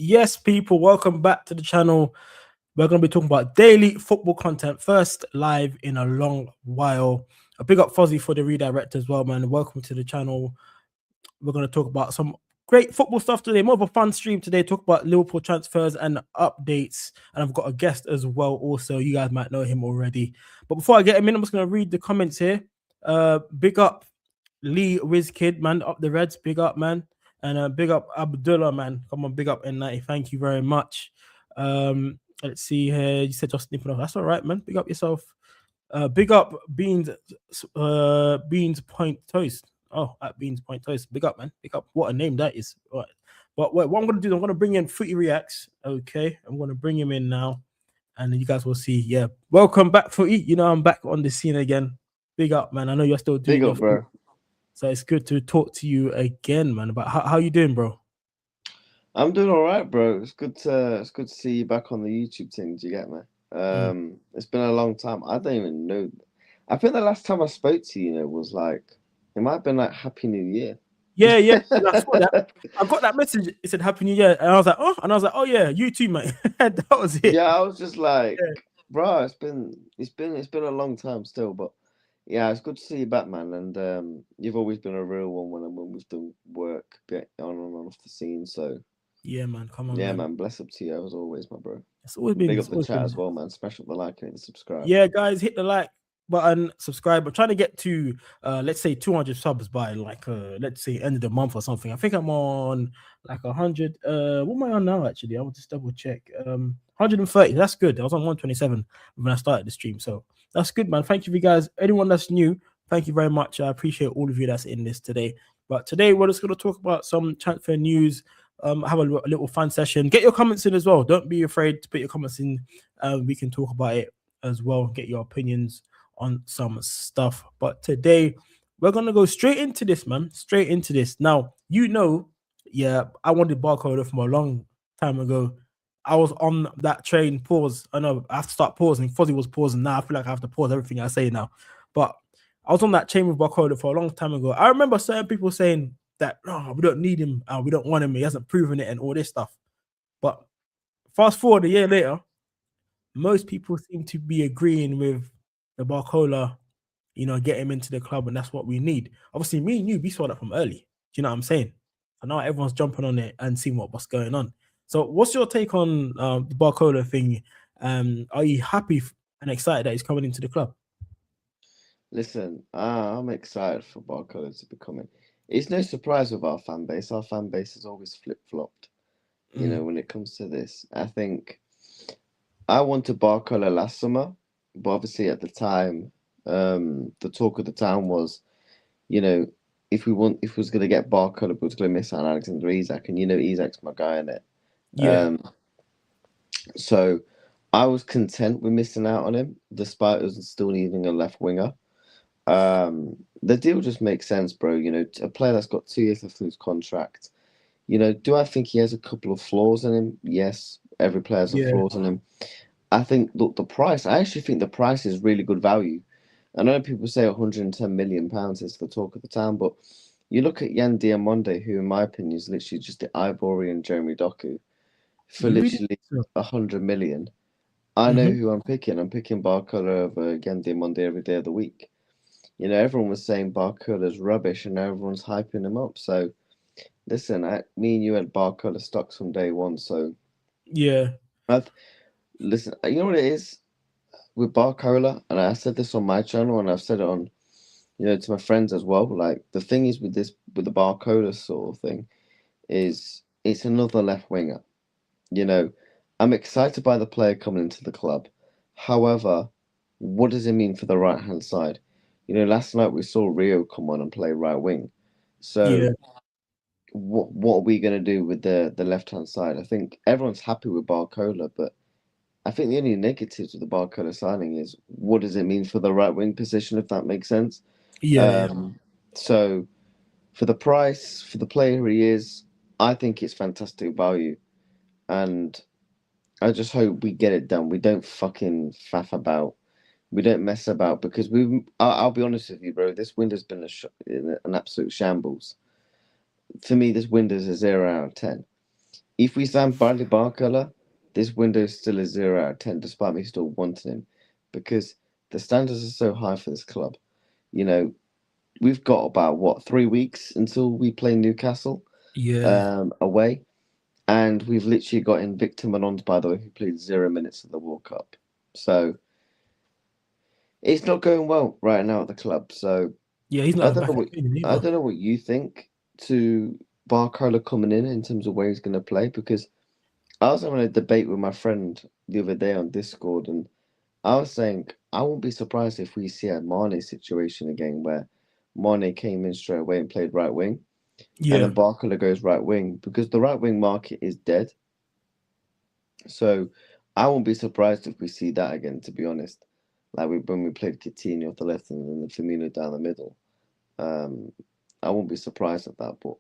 Yes, people, welcome back to the channel. We're going to be talking about daily football content, first live in a long while. A big up Fozzy for the redirect as well, man. Welcome to the channel. We're going to talk about some great football stuff today. More of a fun stream today. Talk about Liverpool transfers and updates. And I've got a guest as well also. You guys might know him already. But before I get him in, I'm just going to read the comments here. Big up Lee Wizkid, man. Up the Reds. Big up, man. And big up Abdullah, man. Come on, big up N90. Thank you very much. Let's see here. You said just snipping off. That's all right, man. Big up yourself. Big up Beans Point Toast. Oh, at Beans Point Toast. Big up, man. Big up. What a name that is. All right. But what I'm going to do is I'm going to bring in Footy Reacts. Okay. I'm going to bring him in now. And then you guys will see. Yeah. Welcome back, Footy. You know, I'm back on the scene again. Big up, man. I know you're still doing Big up, bro. So it's good to talk to you again, man. About how you doing, bro? I'm doing all right, bro. It's good to see you back on the YouTube thing. Do you get me? It's been a long time. I don't even know. I think the last time I spoke to you, was like it might have been like Happy New Year. Yeah. I saw that. I got that message. It said Happy New Year, and I was like, oh yeah, you too, mate. That was it. Yeah, I was just like, bro, it's been a long time still, but yeah, it's good to see you back, man. And you've always been a real one when we've done work, bit on and off the scene. So yeah, man, come on, yeah, man, bless up to you as always, my bro. It's always been Big up the chat been, as well, man. Smash up the like and subscribe. Yeah, guys, hit the like button, subscribe. I'm trying to get to let's say 200 subs by like let's say end of the month or something. I think I'm on like 100. What am I on now? Actually, I will just double check. 130. That's good. I was on 127 when I started the stream, so that's good, man. Thank you, you guys. Anyone that's new, thank you very much. I appreciate all of you that's in this today. But today we're just going to talk about some transfer news. Have a little fun session. Get your comments in as well. Don't be afraid to put your comments in. We can talk about it as well. Get your opinions on some stuff. But today we're gonna go straight into this, man. Straight into this. Now, yeah, I wanted Barcola from a long time ago. I was on that train. Pause. I know I have to start pausing. Fozzy was pausing. Now I feel like I have to pause everything I say now. But I was on that train with Barcola for a long time ago. I remember certain people saying that we don't need him, we don't want him. He hasn't proven it, and all this stuff. But fast forward a year later, most people seem to be agreeing with the Barcola, get him into the club, and that's what we need. Obviously, me and you, we saw that from early. Do you know what I'm saying? So now everyone's jumping on it and seeing what's going on. So what's your take on the Barcola thing? Are you happy and excited that he's coming into the club? Listen, I'm excited for Barcola to be coming. It's no surprise with our fan base. Our fan base has always flip-flopped, when it comes to this. I think I wanted Barcola last summer, but obviously at the time, the talk of the town was, if we was going to get Barcola, we was going to miss out on Alexander Isak, and Isak's my guy in it. Yeah. So I was content with missing out on him, despite us still needing a left winger. The deal just makes sense, bro. A player that's got 2 years left on his contract. Do I think he has a couple of flaws in him? Yes, every player has flaws in him. I think, look, I actually think the price is really good value. I know people say £110 million is the talk of the town, but you look at Yan Diamonde, who, in my opinion, is literally just the Ivorian Jeremy Doku, for literally 100 million. I know who I'm picking. I'm picking Barcola over Yan Diamonde every day of the week. Everyone was saying Barcola's rubbish, and now everyone's hyping him up. So, listen, me and you had Barcola stocks from day one. So, yeah. Listen, you know what it is with Barcola, and I said this on my channel, and I've said it on, to my friends as well. Like, the thing is with the Barcola sort of thing, is it's another left winger. I'm excited by the player coming into the club. However, what does it mean for the right hand side? Last night we saw Rio come on and play right wing. So what are we going to do with the left hand side? I think everyone's happy with Barcola, but I think the only negatives with the Barcola signing is what does it mean for the right wing position, if that makes sense. So for the price, for the player he is, I think it's fantastic value. And I just hope we get it done. We don't fucking faff about. We don't mess about, because I'll be honest with you, bro. This window's been an absolute shambles. For me, this window's a 0 out of 10. if we sign Bradley Barcola, this window is still a 0 out of 10, despite me still wanting him, because the standards are so high for this club. You know, we've got about what 3 weeks until we play Newcastle Yeah. away, and we've literally got in Victor Manons, by the way, who played 0 minutes of the World Cup. So it's not going well right now at the club. So Yeah, he's I not don't know back what at training I either. don't know what you think to Barcola coming in terms of where he's going to play, because I was having a debate with my friend the other day on Discord, and I was saying I won't be surprised if we see a Mane situation again where Mane came in straight away and played right wing, and Yeah. then Barcola goes right wing, because the right wing market is dead. So I won't be surprised if we see that again, to be honest. Like when we played Coutinho off the left and then Firmino down the middle. Um, I won't be surprised at that. But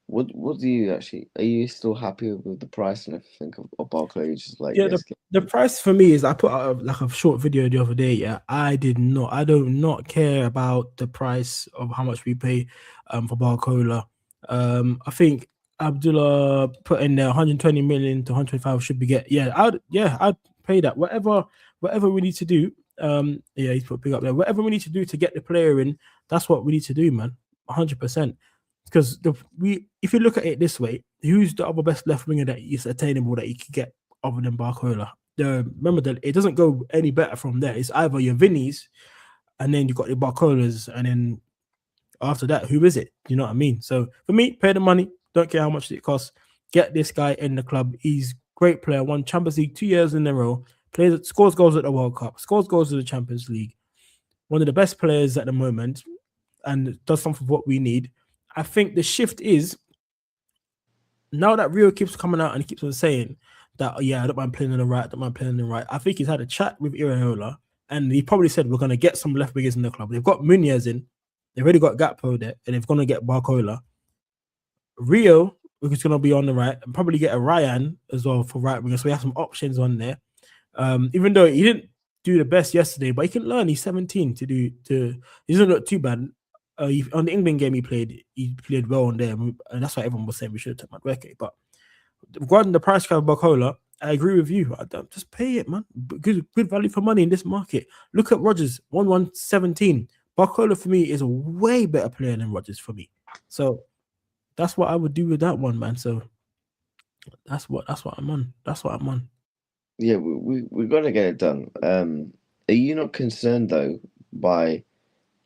what do you actually? Are you still happy with the price and everything of Barclay? You just like Yeah, yes, the price for me is I put out like a short video the other day. Yeah, I do not care about the price of how much we pay for Barcola. I think Abdullah put in there 120 million to 125 should be get. I'd pay that. Whatever we need to do. Yeah, he's put big up there. Whatever we need to do to get the player in, that's what we need to do, man. 100%. Because if you look at it this way, who's the other best left winger that is attainable that you could get other than Barcola? Remember that it doesn't go any better from there. It's either your Vinnies and then you got the Barcolas, and then after that, who is it? You know what I mean? So for me, pay the money. Don't care how much it costs. Get this guy in the club. He's great player. Won Champions League 2 years in a row. Plays, scores goals at the World Cup. Scores goals at the Champions League. One of the best players at the moment, and does something for what we need. I think the shift is now that Rio keeps coming out and he keeps on saying that, yeah, I don't mind playing on the right, I don't mind playing on the right. I think he's had a chat with Iraola and he probably said we're going to get some left wingers in the club. They've got Muniz in, they've already got Gakpo there, and they're going to get Barcola. Rio, who's going to be on the right, and probably get a Ryan as well for right winger. So we have some options on there. Even though he didn't do the best yesterday, but he can learn. He's 17 to do to. He doesn't look too bad. On the England game he played well on there, and that's why everyone was saying we should have took Madueke. But regarding the price tag of Barcola, I agree with you. I don't, just pay it, man. Good value for money in this market. Look at Rogers, 1-1-17. Barcola for me is a way better player than Rogers for me. So that's what I would do with that one, man. So that's what I'm on. That's what I'm on. yeah, we got to get it done. Are you not concerned though by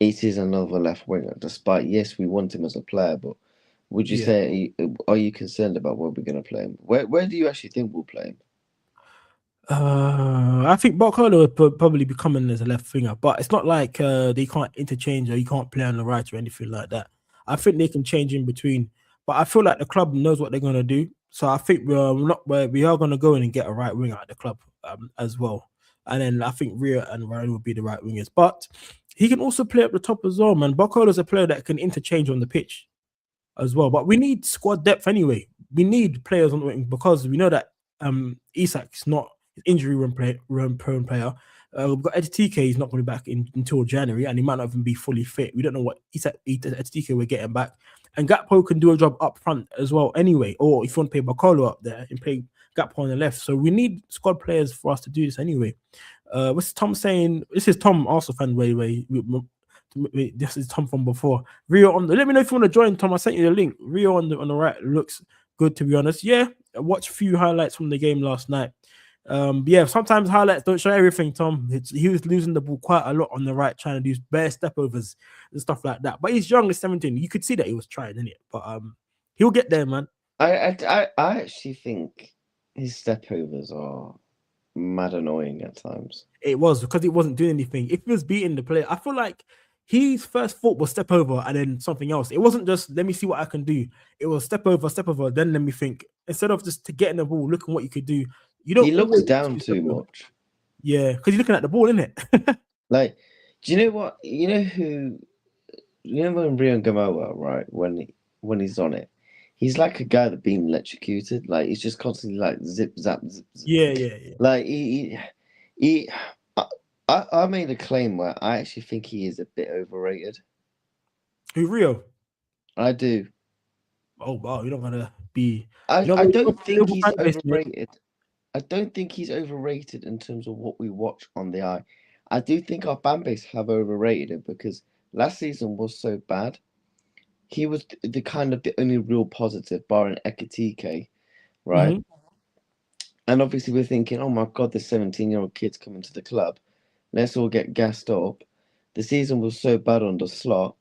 it is another left winger? Despite yes, we want him as a player, but would you Yeah. say are you concerned about where we're going to play him? Where do you actually think we'll play him? I think Barcola would probably be coming as a left winger, but it's not like they can't interchange or you can't play on the right or anything like that. I think they can change in between, but I feel like the club knows what they're gonna do. So I think we are gonna go in and get a right winger at the club as well. And then I think Ria and Ryan will be the right wingers, but he can also play up the top as well, man. Barcola's a player that can interchange on the pitch as well. But we need squad depth anyway. We need players on the wing because we know that Isak's not injury run prone player. We've got Etike, he's not going to be back until January, and he might not even be fully fit. We don't know what Etike we're getting back. And Gakpo can do a job up front as well anyway. Or if you want to play Bakolo up there and play Gakpo on the left. So we need squad players for us to do this anyway. What's Tom saying? This is Tom, also fan way. This is Tom from before. Rio on the. Let me know if you want to join, Tom. I sent you the link. Rio on the right looks good, to be honest. Yeah, I watched a few highlights from the game last night. Yeah, sometimes highlights don't show everything, Tom. He was losing the ball quite a lot on the right, trying to do bare step overs and stuff like that. But he's young, he's 17. You could see that he was trying, innit? But he'll get there, man. I actually think his stepovers are mad annoying at times. It was because he wasn't doing anything. If he was beating the player, I feel like his first thought was step over and then something else. It wasn't just let me see what I can do. It was step over, then let me think. Instead of just to getting the ball, looking what you could do. You He don't looks always down do step too over. much. Yeah, because you're looking at the ball, isn't it? Like, do you know what? You know who? You know when Rion Gamoa, right? When he's on it, he's like a guy that's been electrocuted. Like he's just constantly like zip zap zip zip. Yeah. Like he I, I made a claim where I actually think he is a bit overrated. Who Rio? I do. Oh wow, you're not gonna be. I, You're not I gonna go don't for the think Liverpool he's fan base, mate. overrated. I don't think he's overrated in terms of what we watch on the eye. I do think our fan base have overrated him because last season was so bad. He was the kind of the only real positive, barring Ekitike, right? Hmm. And obviously we're thinking, oh my god, this 17-year-old kid's coming to the club. Let's all get gassed up. The season was so bad under Slot,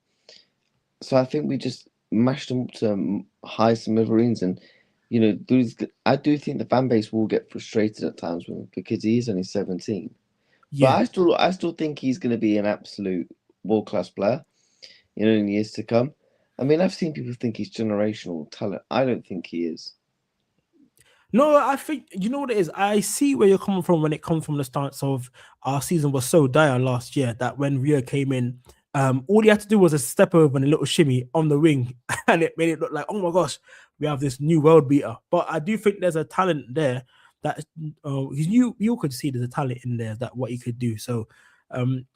so I think we just mashed them up to high smithereens. And I do think the fan base will get frustrated at times with him because he is only 17. But Yeah. I still think he's going to be an absolute world class player, in years to come. I mean, I've seen people think he's generational talent. I don't think he is. No, I think you know what it is. I see where you're coming from when it comes from the stance of our season was so dire last year that when Rio came in, all he had to do was a step over and a little shimmy on the wing, and it made it look like, oh my gosh, we have this new world beater. But I do think there's a talent there that you could see there's a talent in there that what he could do. So um,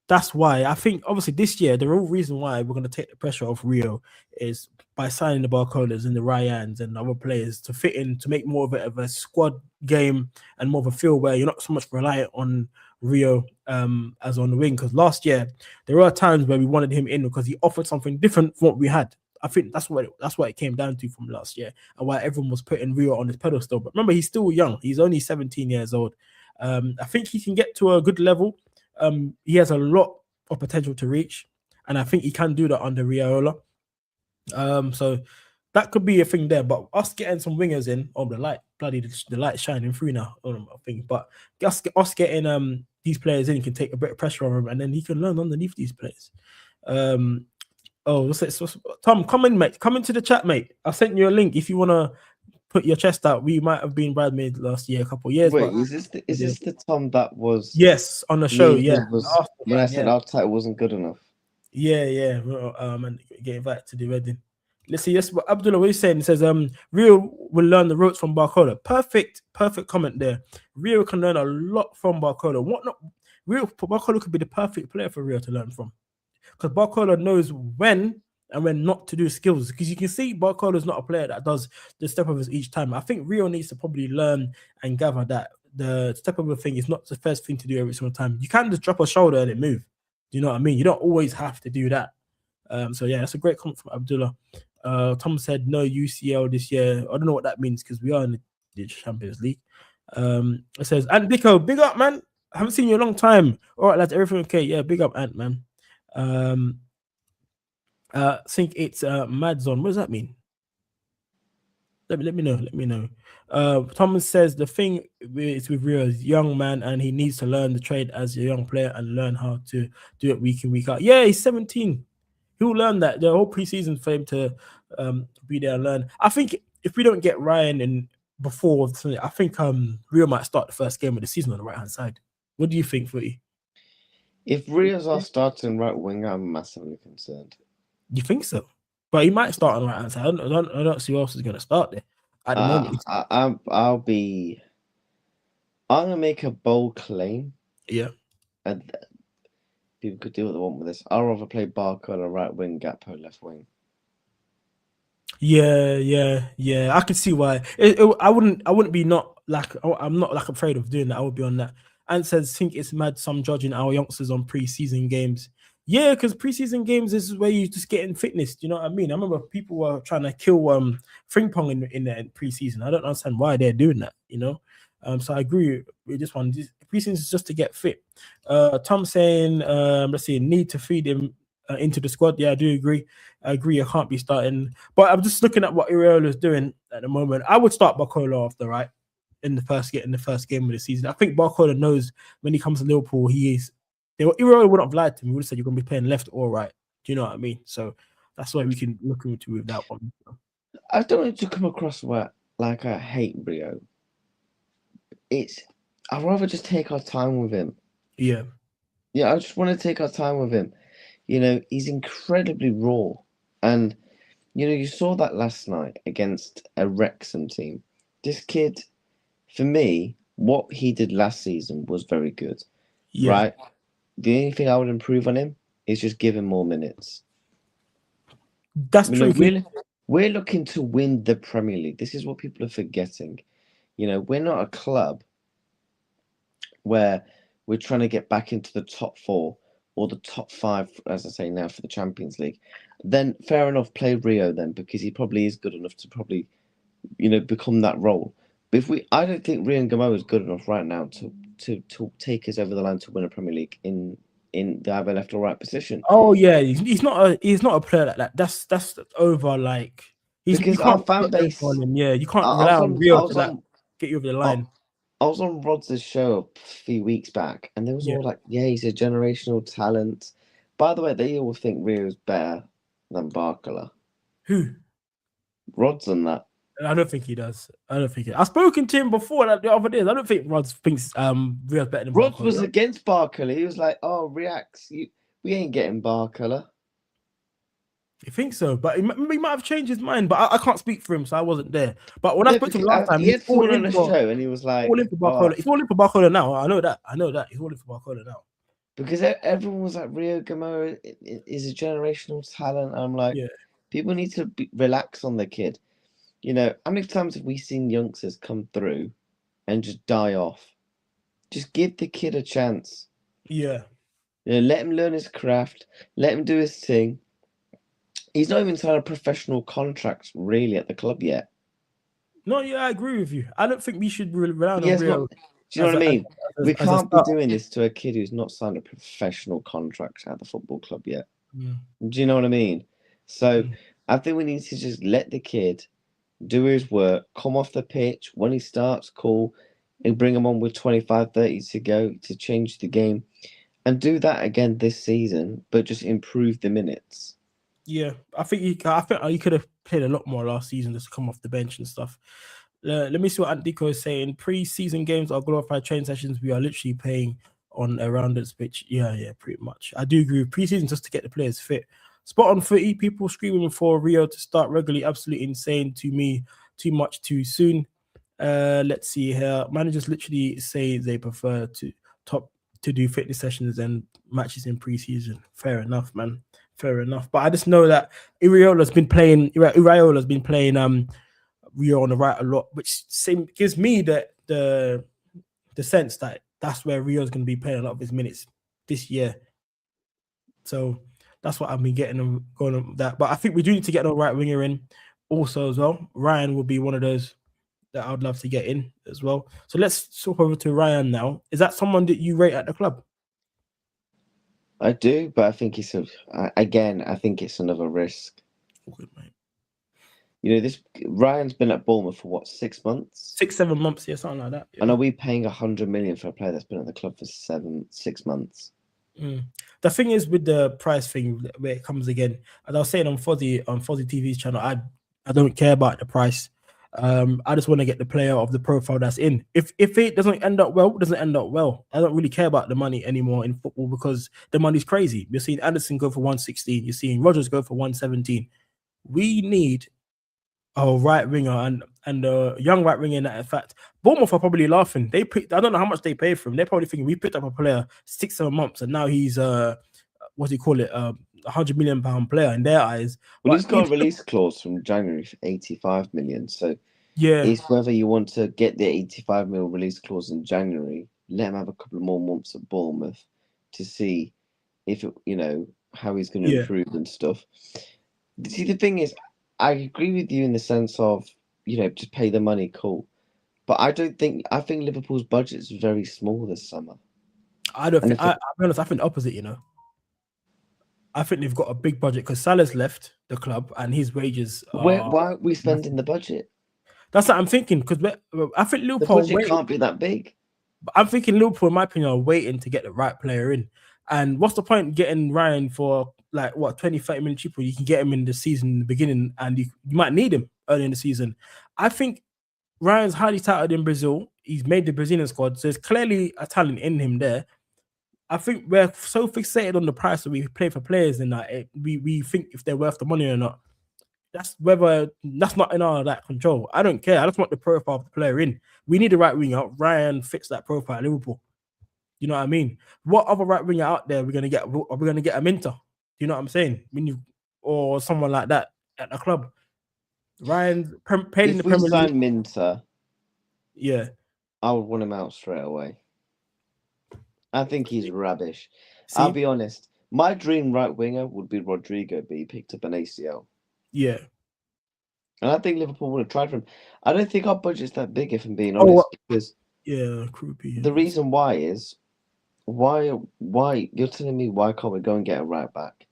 that's why I think obviously this year the real reason why we're going to take the pressure off Rio is by signing the Barcolas and the Ryans and other players to fit in to make more of a squad game and more of a feel where you're not so much reliant on Rio as on the wing. Because last year there were times where we wanted him in because he offered something different from what we had. I think that's what it came down to from last year and why everyone was putting Rio on his pedestal. But remember, he's still young. He's only 17 years old. I think he can get to a good level. He has a lot of potential to reach, and I think he can do that under Raiola. So that could be a thing there. But us getting some wingers in, the light, the light shining through now. I think, but us getting these players in can take a bit of pressure on him, and then he can learn underneath these players. Tom, come in, mate. Come into the chat, mate. I sent you a link if you wanna put your chest out. We might have been bridesmaids last year, a couple of years, Wait, but is this the Tom that was yes, on the show, me? yeah, Who was Arsenal when I fan, said yeah. our title wasn't good enough? Yeah. And get invited to the wedding. Let's see. Yes, what Abdullah, what he's saying, he says, Rio will learn the ropes from Barcola. Perfect comment there. Rio can learn a lot from Barcola. What not? Rio Barcola could be the perfect player for Rio to learn from because Barcola knows when and when not to do skills. Because you can see Barcola is not a player that does the step overs each time. I think Rio needs to probably learn and gather that the step over thing is not the first thing to do every single time. You can just drop a shoulder and it move. Do you know what I mean? You don't always have to do that. So yeah, that's a great comment from Abdullah. Tom said no UCL this year. I don't know what that means because we are in the Champions League. It says Ant Biko, big up, man. I haven't seen you in a long time. All right, lads, everything okay? Yeah, big up, Ant, man. I think it's Madzon. What does that mean? Let me know. Let me know. Thomas says the thing is with Rio is young man and he needs to learn the trade as a young player and learn how to do it week in, week out. Yeah, he's 17. He'll learn that. The whole preseason for him to be there and learn. I think if we don't get Ryan in before, I think Rio might start the first game of the season on the right hand side. What do you think, Footy? If Rio's our starting right wing, I'm massively concerned. You think so? But he might start on the right hand side. I don't see who else is going to start there at the moment. I'm gonna make a bold claim, Yeah. and people could do what they want with this. I'd rather play Barcola right wing, Gakpo left wing. Yeah. I can see why. I wouldn't be not like I'm not like afraid of doing that. I would be on that. And says think it's mad some judging our youngsters on preseason games. Yeah, because preseason games is where you just get in fitness. Do you know what I mean? I remember people were trying to kill Fring Pong in the preseason. I don't understand why they're doing that. So I agree with this one. Preseason is just to get fit. Tom saying, let's see, need to feed him into the squad. Yeah, I do agree. I can't be starting. But I'm just looking at what Iraola is doing at the moment. I would start Barcola off the right in the first game of the season. I think Barcola knows when he comes to Liverpool, Iraola would not have lied to me. He would have said you're going to be playing left or right. Do you know what I mean? So that's why we can look into with that one. I don't want to come across like I hate Rio. I'd rather just take our time with him. Yeah. Yeah, I just want to take our time with him. He's incredibly raw. And, you saw that last night against a Wrexham team. This kid, for me, what he did last season was very good. Yeah. Right? The only thing I would improve on him is just give him more minutes. That's true. Will We're looking to win the Premier League. This is what people are forgetting. We're not a club where we're trying to get back into the top four or the top five, as I say now, for the Champions League. Then fair enough, play Rio then, because he probably is good enough to probably, become that role. But I don't think Rio Gamo is good enough right now to take us over the line to win a Premier League in the either left or right position. Oh yeah, he's not a player like that. That's over. Like you Because our can't fan put pressure base, on him. Yeah, you can't I rely was on on, Rio I to was like on, get you over the I, line. I was on Rod's show a few weeks back, and there was Yeah. all like, yeah, he's a generational talent. By the way, they all think Rio's better than Barcola. Who? Rod's on that. I don't think he does. I don't think I've spoken to him before like, the other days. I don't think Rod thinks Rio's better than Rod was Barcola. against Barcola. He was like, "Oh, reacts, we ain't getting Barcola." You think so? But he might have changed his mind. But I can't speak for him, so I wasn't there. But when I No, spoke to him because last time, he he's had all someone in on the for show, and he was like, Barcola. "Oh," He's all in for Barcola now. I know that. He's all in for Barcola now. because everyone was like, "Rio Gamora is a generational talent." I'm like, Yeah. people need to relax on the kid. How many times have we seen youngsters come through and just die off? Just give the kid a chance. Yeah. Let him learn his craft. Let him do his thing. He's not even signed a professional contract really at the club yet. No, yeah, I agree with you. I don't think we should rely He on has Rio not. Do you know what I mean? We as a can't be start. doing this to a kid who's not signed a professional contract at the football club yet. Mm. Do you know what I mean? So Mm. I think we need to just let the kid do his work, come off the pitch. When he starts, cool. And bring him on with 25, 30 to go to change the game. And do that again this season, but just improve the minutes. Yeah, I think you could have played a lot more last season just to come off the bench and stuff. Let me see what Antico is saying. Pre-season games are glorified training sessions. We are literally playing on a rounded pitch. Yeah, pretty much. I do agree with pre-season just to get the players fit. Spot on footy. People screaming for Rio to start regularly. Absolutely insane to me. Too much too soon. Let's see here. Managers literally say they prefer to do fitness sessions and matches in pre-season. Fair enough, man. Fair enough. But I just know that Uriola's been playing Rio on the right a lot, which gives me the sense that that's where Rio's going to be playing a lot of his minutes this year. So that's what I've been getting going on with that. But I think we do need to get a right winger in also as well. Ryan will be one of those that I'd love to get in as well. So let's swap over to Ryan now. Is that someone that you rate at the club? I do, but I think I think it's another risk. Good, mate. This Ryan's been at Bournemouth for what, 6 months? 6-7 months, yeah, something like that. Yeah. And are we paying 100 million for a player that's been at the club for 6 months? The thing is with the price thing where it comes again, as I was saying on Fozzy TV's channel, I don't care about the price. I just want to get the player of the profile that's in. If it doesn't end up well, it doesn't end up well. I don't really care about the money anymore in football because the money's crazy. You're seeing Anderson go for 116, you're seeing Rogers go for 117. We need a right winger and a young right winger. In fact, Bournemouth are probably laughing. I don't know how much they pay for him. They're probably thinking we picked up a player 6-7 months and now he's what do you call it, £100 million player in their eyes. Well, But he's got a release clause from January for 85 million. So yeah, it's whether you want to get the 85 mil release clause in January, let him have a couple of more months at Bournemouth to see if how he's going to yeah. improve and stuff. See, the thing is, I agree with you in the sense of just pay the money, cool. But I think Liverpool's budget is very small this summer. I don't think. I'll be honest. I think the opposite. I think they've got a big budget because Salah's left the club and his wages Why are. aren't we spending the budget? That's what I'm thinking because I think The Liverpool are budget waiting. can't be that big. I'm thinking Liverpool, in my opinion, are waiting to get the right player in. And what's the point getting Ryan for like what 20-30 million cheaper? You can get him in the season in the beginning, and you might need him early in the season. I think Ryan's highly touted in Brazil. He's made the Brazilian squad, so there's clearly a talent in him there. I think we're so fixated on the price that we play for players and that we think if they're worth the money or not. That's not in our control. I don't care. I just want the profile of the player in. We need a right winger. Ryan fits that profile at Liverpool. You know what I mean? What other right winger out there we're gonna get? Are we gonna get a Minter? You know what I'm saying? Or someone like that at the club. Ryan's played in the If we Premier League. sign Minter, Yeah. I would want him out straight away. I think he's rubbish. I'll See. be honest. My dream right winger would be Rodrigo, but he picked up an ACL. Yeah. And I think Liverpool would have tried for him. I don't think our budget's that big, if I'm being Oh, honest, because yeah. Croupy. the reason why is why you're telling me why can't we go and get a right back?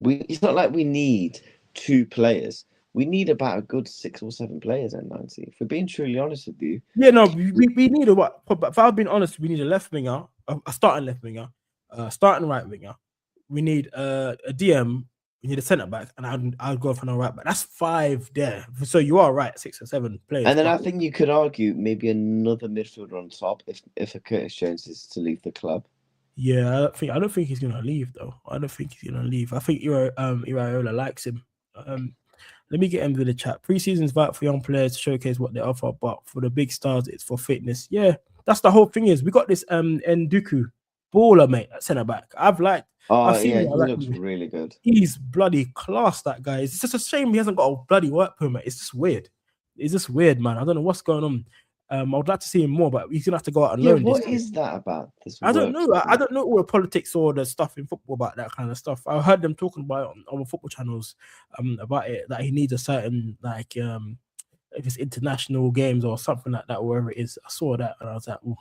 It's not like we need 2 players. We need about a good 6 or 7 players at 90. If we're being truly honest with you. Yeah, no, we need a what? But if I've been honest, we need a left winger, a starting left winger, starting right winger. We need a DM. We need a centre back, and I'd go for a right back. That's 5 there. So you are right, 6 or 7 players. And then I think you could argue maybe another midfielder on top if a Curtis Jones is to leave the club. Yeah, I don't think he's gonna leave though. I don't think he's gonna leave. I think Iraola likes him. Let me get into the chat. Preseason's vital for young players to showcase what they offer, but for the big stars, it's for fitness. Yeah, that's the whole thing. Is we got this Nduku baller, mate, at centre back. I've seen Yeah, him. he looks really good. He's bloody class, that guy. It's just a shame he hasn't got a bloody work permit. It's just weird. It's just weird, man. I don't know what's going on. I would like to see him more, but he's gonna have to go out and learn. What is that about? I don't know. I don't know all the politics or the stuff in football about that kind of stuff. I heard them talking about it on football channels about it, that he needs a certain if it's international games or something like that, wherever it is. I saw that and I was like, ooh,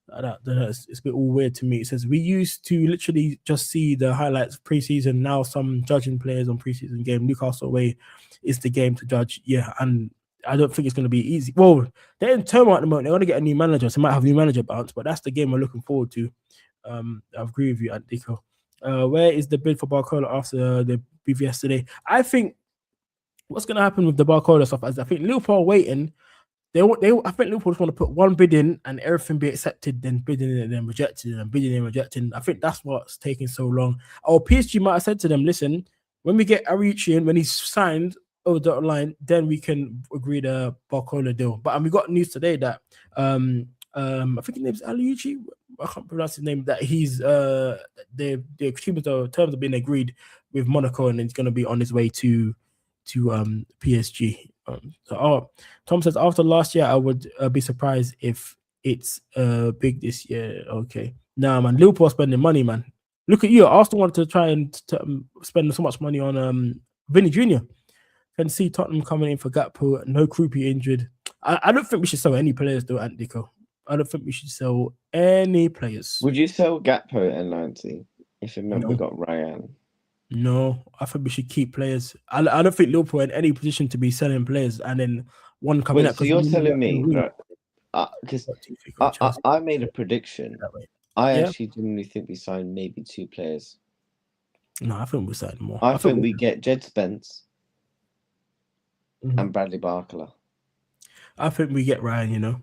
it's a bit all weird to me. It says we used to literally just see the highlights of preseason. Now some judging players on preseason game. Newcastle away is the game to judge. Yeah, and I don't think it's going to be easy. Well, they're in turmoil at the moment. They want to get a new manager, so they might have a new manager bounce, but that's the game we're looking forward to. I agree with you, Antico. Where is the bid for Barcola after the beef yesterday? I think what's going to happen with the Barcola stuff is I think Liverpool are waiting. I think Liverpool just want to put one bid in and everything be accepted, then bidding and then rejected and bidding and rejecting. I think that's what's taking so long. Or PSG might have said to them, listen, when we get Arichi in, when he's signed over the line, then we can agree the Barcola deal. But we got news today that I think his name's Aliucci. I can't pronounce his name. That he's the terms have been agreed with Monaco, and he's going to be on his way to PSG. Tom says after last year, I would be surprised if it's big this year. Okay, nah, man, Liverpool spending money, man. Look at you. Arsenal wanted to try and spend so much money on Vinny Jr. Can see Tottenham coming in for Gakpo. No Croupy injured. I don't think we should sell any players though, Antico. I don't think we should sell any players. Would you sell Gakpo at 90 if it meant we got Ryan? No, I think we should keep players. I don't think Liverpool are in any position to be selling players and then one coming out. So you're telling me, because I made a prediction. I actually genuinely think we signed maybe 2 players. No, I think we signed more. I think we get Jed Spence and Bradley Barcola. I think we get Ryan, you know.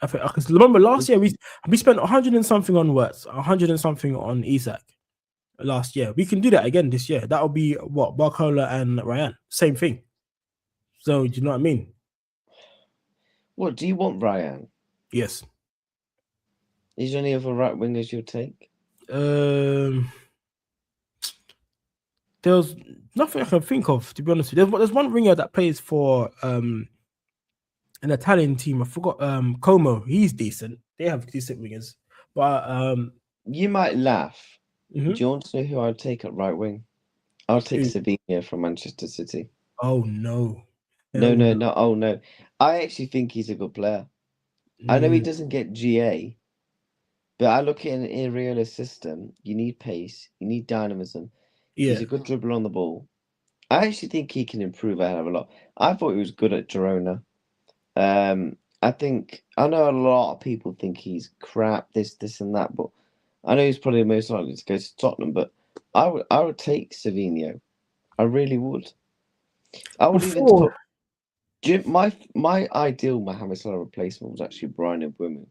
I think because remember last year we spent 100 and something on Wirtz, 100 and something on Isak last year. We can do that again this year. That'll be what Barcola and Ryan, same thing. So do you know what I mean? What do you want, Ryan? Yes. Is there any other right wingers you'll take? There's nothing I can think of, to be honest with you. There's one winger that plays for an Italian team. I forgot Como. He's decent. They have decent wingers. But you might laugh. Do you want to know who I'd take at right wing? I'll take Savinho from Manchester City. Oh no. No. Oh no. I actually think he's a good player. I know he doesn't get GA, but I look at an Iraola system. You need pace. You need dynamism. Yeah. He's a good dribbler on the ball. I actually think he can improve a hell of a lot. I thought he was good at Girona. I know a lot of people think he's crap, this and that, but I know he's probably most likely to go to Tottenham. But I would take Savinho. I really would. I would even put my ideal Mohamed Salah replacement was actually Brian Mbeumo.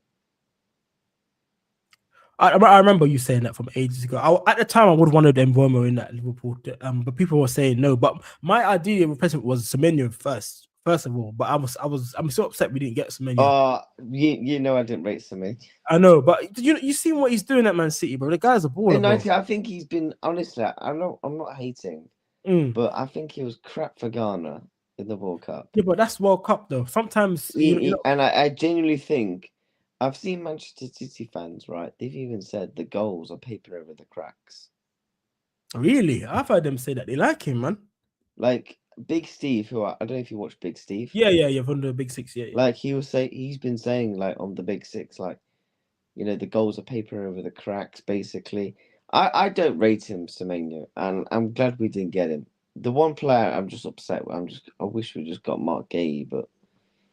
I remember you saying that from ages ago. At the time, I would have wanted Mbeumo in that Liverpool, but people were saying no. But my ideal replacement was Semenyo first of all. But I'm so upset we didn't get Semenyo. You know I didn't rate Semenyo. I know, but you seen what he's doing at Man City, bro? The guy's a baller. I think he's been honestly. I'm not hating, but I think he was crap for Ghana. in the World Cup. Yeah, but that's World Cup though. Sometimes And I genuinely think I've seen Manchester City fans, right? They've even said the goals are paper over the cracks. really, I've heard them say that they like him, man. Like Big Steve, who I don't know if you watch Big Steve. Yeah, from the Big Six, yeah. Like he's been saying like on the Big Six, like the goals are paper over the cracks. Basically, I don't rate him, Semenyo, and I'm glad we didn't get him. The one player I'm just upset with, I wish we just got Mark Gay, but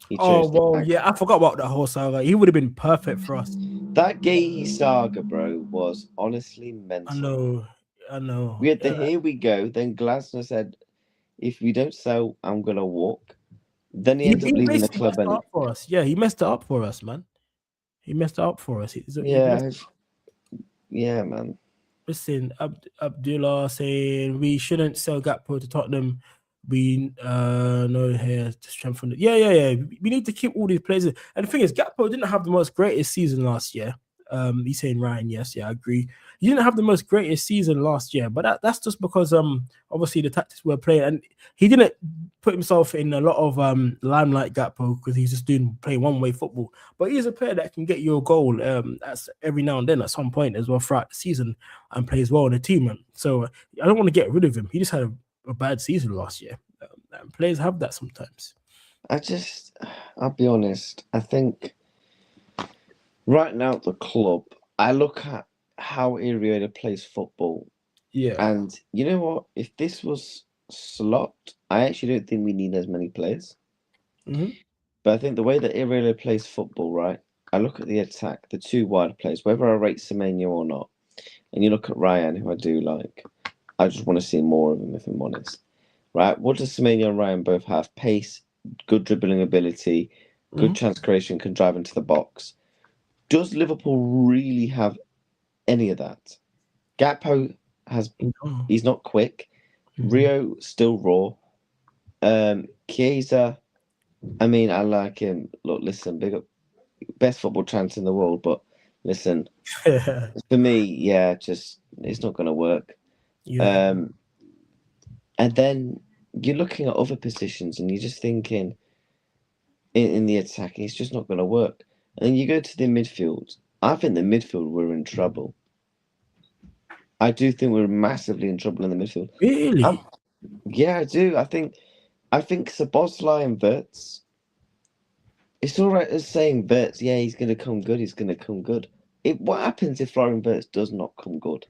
he Oh chose to well, act. yeah, I forgot about that whole saga. He would have been perfect for us. That Gay saga, bro, was honestly I mental. know, I know. We had the here we go. Then Glasner said, "If we don't sell, I'm gonna walk." Then he ends up He leaving the basically club, messed it and up for us. Yeah, he messed it up for us, man. He messed it up for us. He messed. yeah, yeah, man. Listen, Abdullah saying we shouldn't sell Gakpo to Tottenham. We know here to strengthen it. Yeah. We need to keep all these players. And the thing is, Gakpo didn't have the most greatest season last year. He's saying Ryan, yes, yeah, I agree. He didn't have the most greatest season last year, but that's just because obviously the tactics were playing, and he didn't put himself in a lot of limelight, Gakpo, because he's just playing one way football. But he's a player that can get you a goal that's every now and then at some point as well throughout the season and plays well in the team. Man. So I don't want to get rid of him. He just had a bad season last year. And players have that sometimes. I'll be honest. I think right now at the club, I look at how Iriota plays football, Yeah. and you know what? If this was Slot, I actually don't think we need as many players. Mm-hmm. But I think the way that Iriota plays football, right? I look at the attack, the two wide players, whether I rate Semenyo or not, and you look at Ryan, who I do like. I just want to see more of him, if I'm honest. Right? What does Semenyo and Ryan both have? Pace, good dribbling ability, good chance creation, can drive into the box. Does Liverpool really have any of that? Gakpo he's not quick. Rio still raw. Chiesa, I mean, I like him. Look, listen, big up, best football chance in the world, but listen, for me, yeah, just it's not going to work. Yeah. And then you're looking at other positions and you're just thinking in the attack, it's just not going to work. And then you go to the midfield. I think the midfield we're in trouble. I do think we're massively in trouble in the midfield. Really? Yeah, I do. I think Szoboszlai and Wirtz. It's all right as saying Wirtz, yeah, he's going to come good. He's going to come good. What happens if Florian Wirtz does not come good?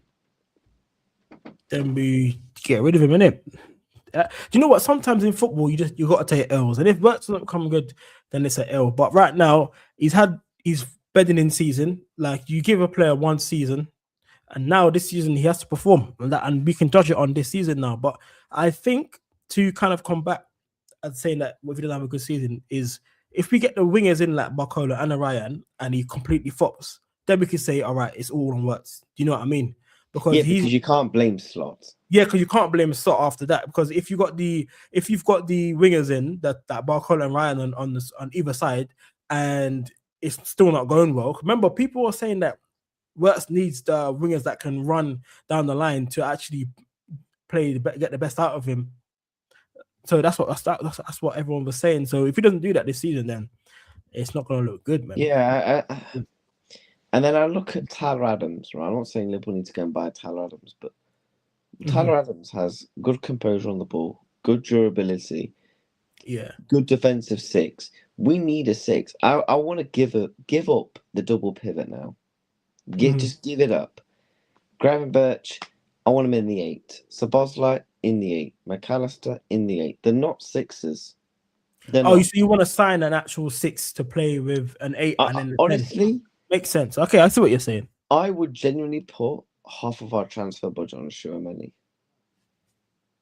Then we get rid of him, innit? Do you know what? Sometimes in football, you got to take L's, and if Wirtz doesn't come good, then it's an L. But right now, he's bedding in season. Like you give a player one season, and now this season he has to perform, and we can judge it on this season now. But I think to kind of combat and saying that if he doesn't have a good season is if we get the wingers in like Barcola and Ryan and he completely flops, then we can say, all right, it's all on Wirtz. Do you know what I mean? Because you can't blame Slot. Yeah, because you can't blame Slot after that. Because if you've got the wingers in that Barcola and Ryan on either side, and it's still not going well. Remember, people are saying that Wirtz needs the wingers that can run down the line to actually get the best out of him. So that's what everyone was saying. So if he doesn't do that this season, then it's not going to look good, man. Yeah, and then I look at Tyler Adams. Right, I'm not saying Liverpool need to go and buy Tyler Adams, but Tyler Adams has good composure on the ball, good durability, good defensive six. We need a six. I want to give up the double pivot now. Just give it up. Gravenberch, I want him in the 8. Szoboszlai in the 8. McAllister in the 8. They're not sixes. So you want to sign an actual 6 to play with an 8 and then honestly 10. Makes sense. Okay, I see what you're saying. I would genuinely put half of our transfer budget on Chouameni.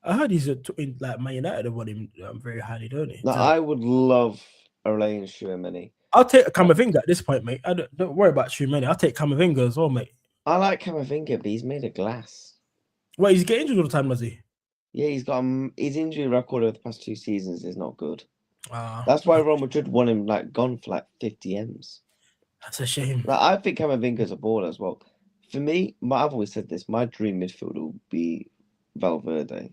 I heard he's in like Man United want him very highly, don't he? No, I would love Ole and Chouameni. I'll take Camavinga at this point, mate. Don't worry about Chouameni. I'll take Camavinga as well, mate. I like Camavinga, but he's made of glass. Well, he's getting injured all the time, does he? Yeah, he's got his injury record over the past 2 seasons is not good. That's why Real Madrid won him gone for 50 M's. That's a shame. I think Camavinga's a baller as well. For me, I've always said this, my dream midfielder will be Valverde.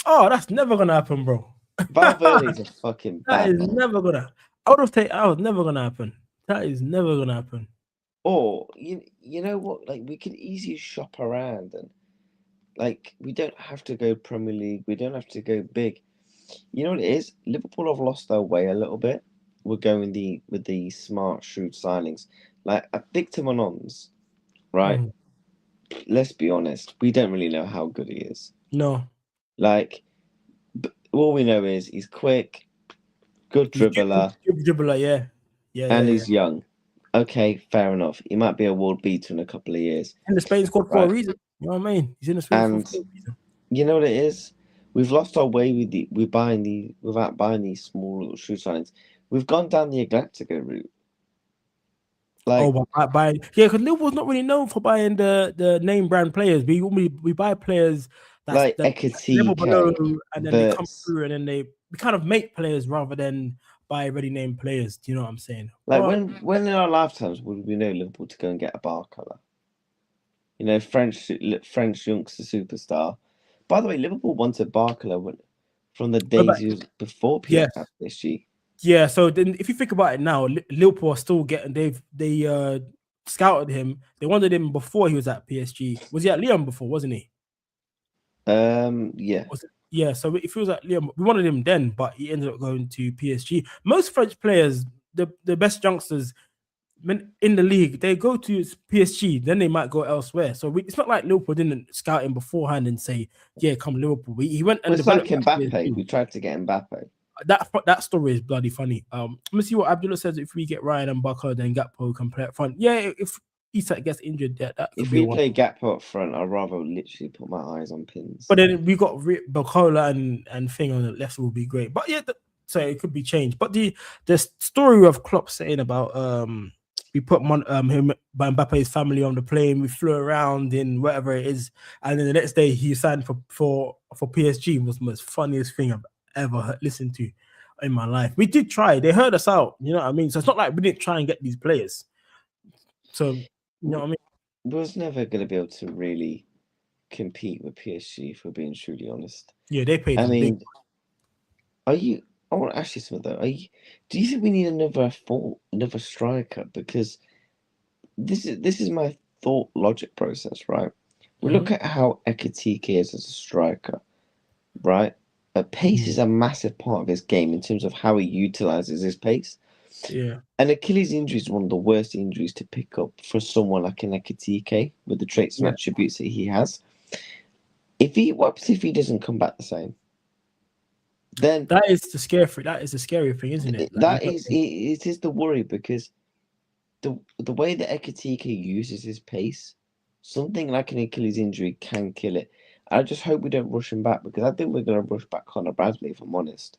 Oh, that's never gonna happen, bro. Valverde's a fucking That bad is man. never gonna. Out of take. That was never gonna happen. That is never gonna happen. Or you know what? Like we could easily shop around and like we don't have to go Premier League. We don't have to go big. You know what it is? Liverpool have lost their way a little bit. We're going with the smart, shrewd signings. Like a Victor Monons, right? Mhm. Let's be honest. We don't really know how good he is. No, Like all we know is he's quick, good he's dribbler, dribbler. Yeah, yeah, yeah, and yeah. he's young. Okay, fair enough. He might be a world beater in a couple of years, In the Spain squad for a right? reason. You know what I mean? He's in the Spain squad And for a reason. you know what it is? We've lost our way with we're buying without buying these small little shoe signs. We've gone down the Galactico route. Oh, Like but buying, yeah, because Liverpool's not really known for buying the name brand players. We buy players like that's level below, Ekatike, and then they come Verts. through, and then we kind of make players rather than buy ready name players. Do you know what I'm saying? Like But when in our lifetimes would we know Liverpool to go and get a bar colour? You know, French youngster superstar. By the way, Liverpool wanted Barcola from the what days about he was before yeah, PSG. yeah. So then, if you think about it now, Liverpool are still getting they scouted him. They wanted him before he was at PSG. Was he at Lyon before? Wasn't he? Yeah. Was it? Yeah, so it feels like Liam. We wanted him then, but he ended up going to PSG. Most French players, the best youngsters in the league, they go to PSG, then they might go elsewhere. So it's not like Liverpool didn't scout him beforehand and say, "Yeah, come Liverpool." He went Well, and it's like developed at Mbappe. PSG. We tried to get Mbappe. That story is bloody funny. Let me see what Abdullah says. If we get Ryan and Barker, then Gakpo can play up front. Yeah, if Isak gets injured, that could If be a we one. play Gakpo up front, I'd rather literally put my eyes on pins. But then we got Bacola and thing on the left will be great. But yeah, so it could be changed. But the story of Klopp saying about we put him by Mbappe's family on the plane, we flew around in whatever it is, and then the next day he signed for PSG was the most funniest thing I've ever listened to in my life. We did try; they heard us out. You know what I mean? So it's not like we didn't try and get these players. So you know what I mean? We was never going to be able to really compete with PSG, if we're being truly honest. Yeah, they paid I them big. mean, are you? I want to ask you something though. Do you think we need another striker? Because this is my thought logic process, right? We look Mhm. at how Ekatike is as a striker, right? Pace Mm. is a massive part of his game in terms of how he utilizes his pace. Yeah, And Achilles injury is one of the worst injuries to pick up for someone like an Ekatike with the traits and yeah. attributes that he has. What if he doesn't come back the same? Then That is the scary thing. That is the scary thing, isn't it? Like you that don't is know. it is the worry because the way that Ekatike uses his pace, something like an Achilles injury can kill it. I just hope we don't rush him back because I think we're going to rush back Conor Bradley, if I'm honest.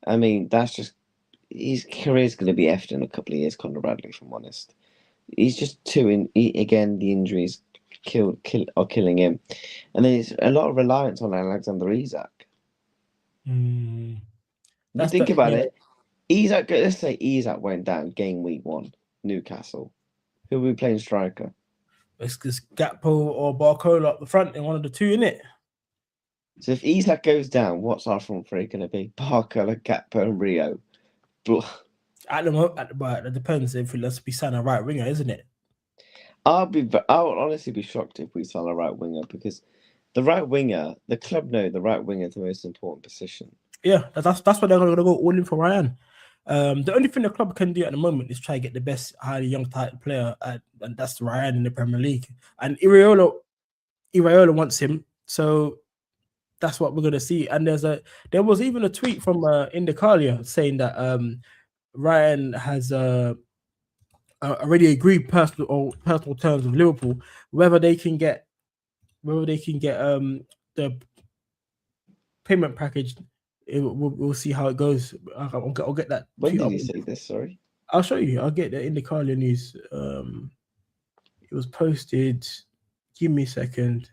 I mean, that's just his career's going to be effed in a couple of years, Conor Bradley, if I'm honest. He's just too in. Again, the injuries are killing him, and there's a lot of reliance on Alexander Isak. Mm, You that's think the about yeah. it, Isak. Let's say Isak went down game week 1, Newcastle. Who are we playing striker? It's just Gakpo or Barcola up the front in one of the two, in it. So if Isak goes down, what's our front three going to be? Parker, Gakpo, and Rio. But it depends if let's be signing a right winger, isn't it? I would honestly be shocked if we sell a right winger because the right winger, the club know the right winger is the most important position. Yeah, that's why they're gonna go all in for Ryan. The only thing the club can do at the moment is try to get the best highly young type player, and that's Ryan in the Premier League. And Iraola wants him, so that's what we're gonna see. And there was even a tweet from Indicalia saying that Ryan has already agreed personal terms with Liverpool, whether they can get the payment package. We'll see how it goes. I'll get that When tweet did up. he say this? Sorry. I'll show you. I'll get the Indicalia news. It was posted. Give me a second.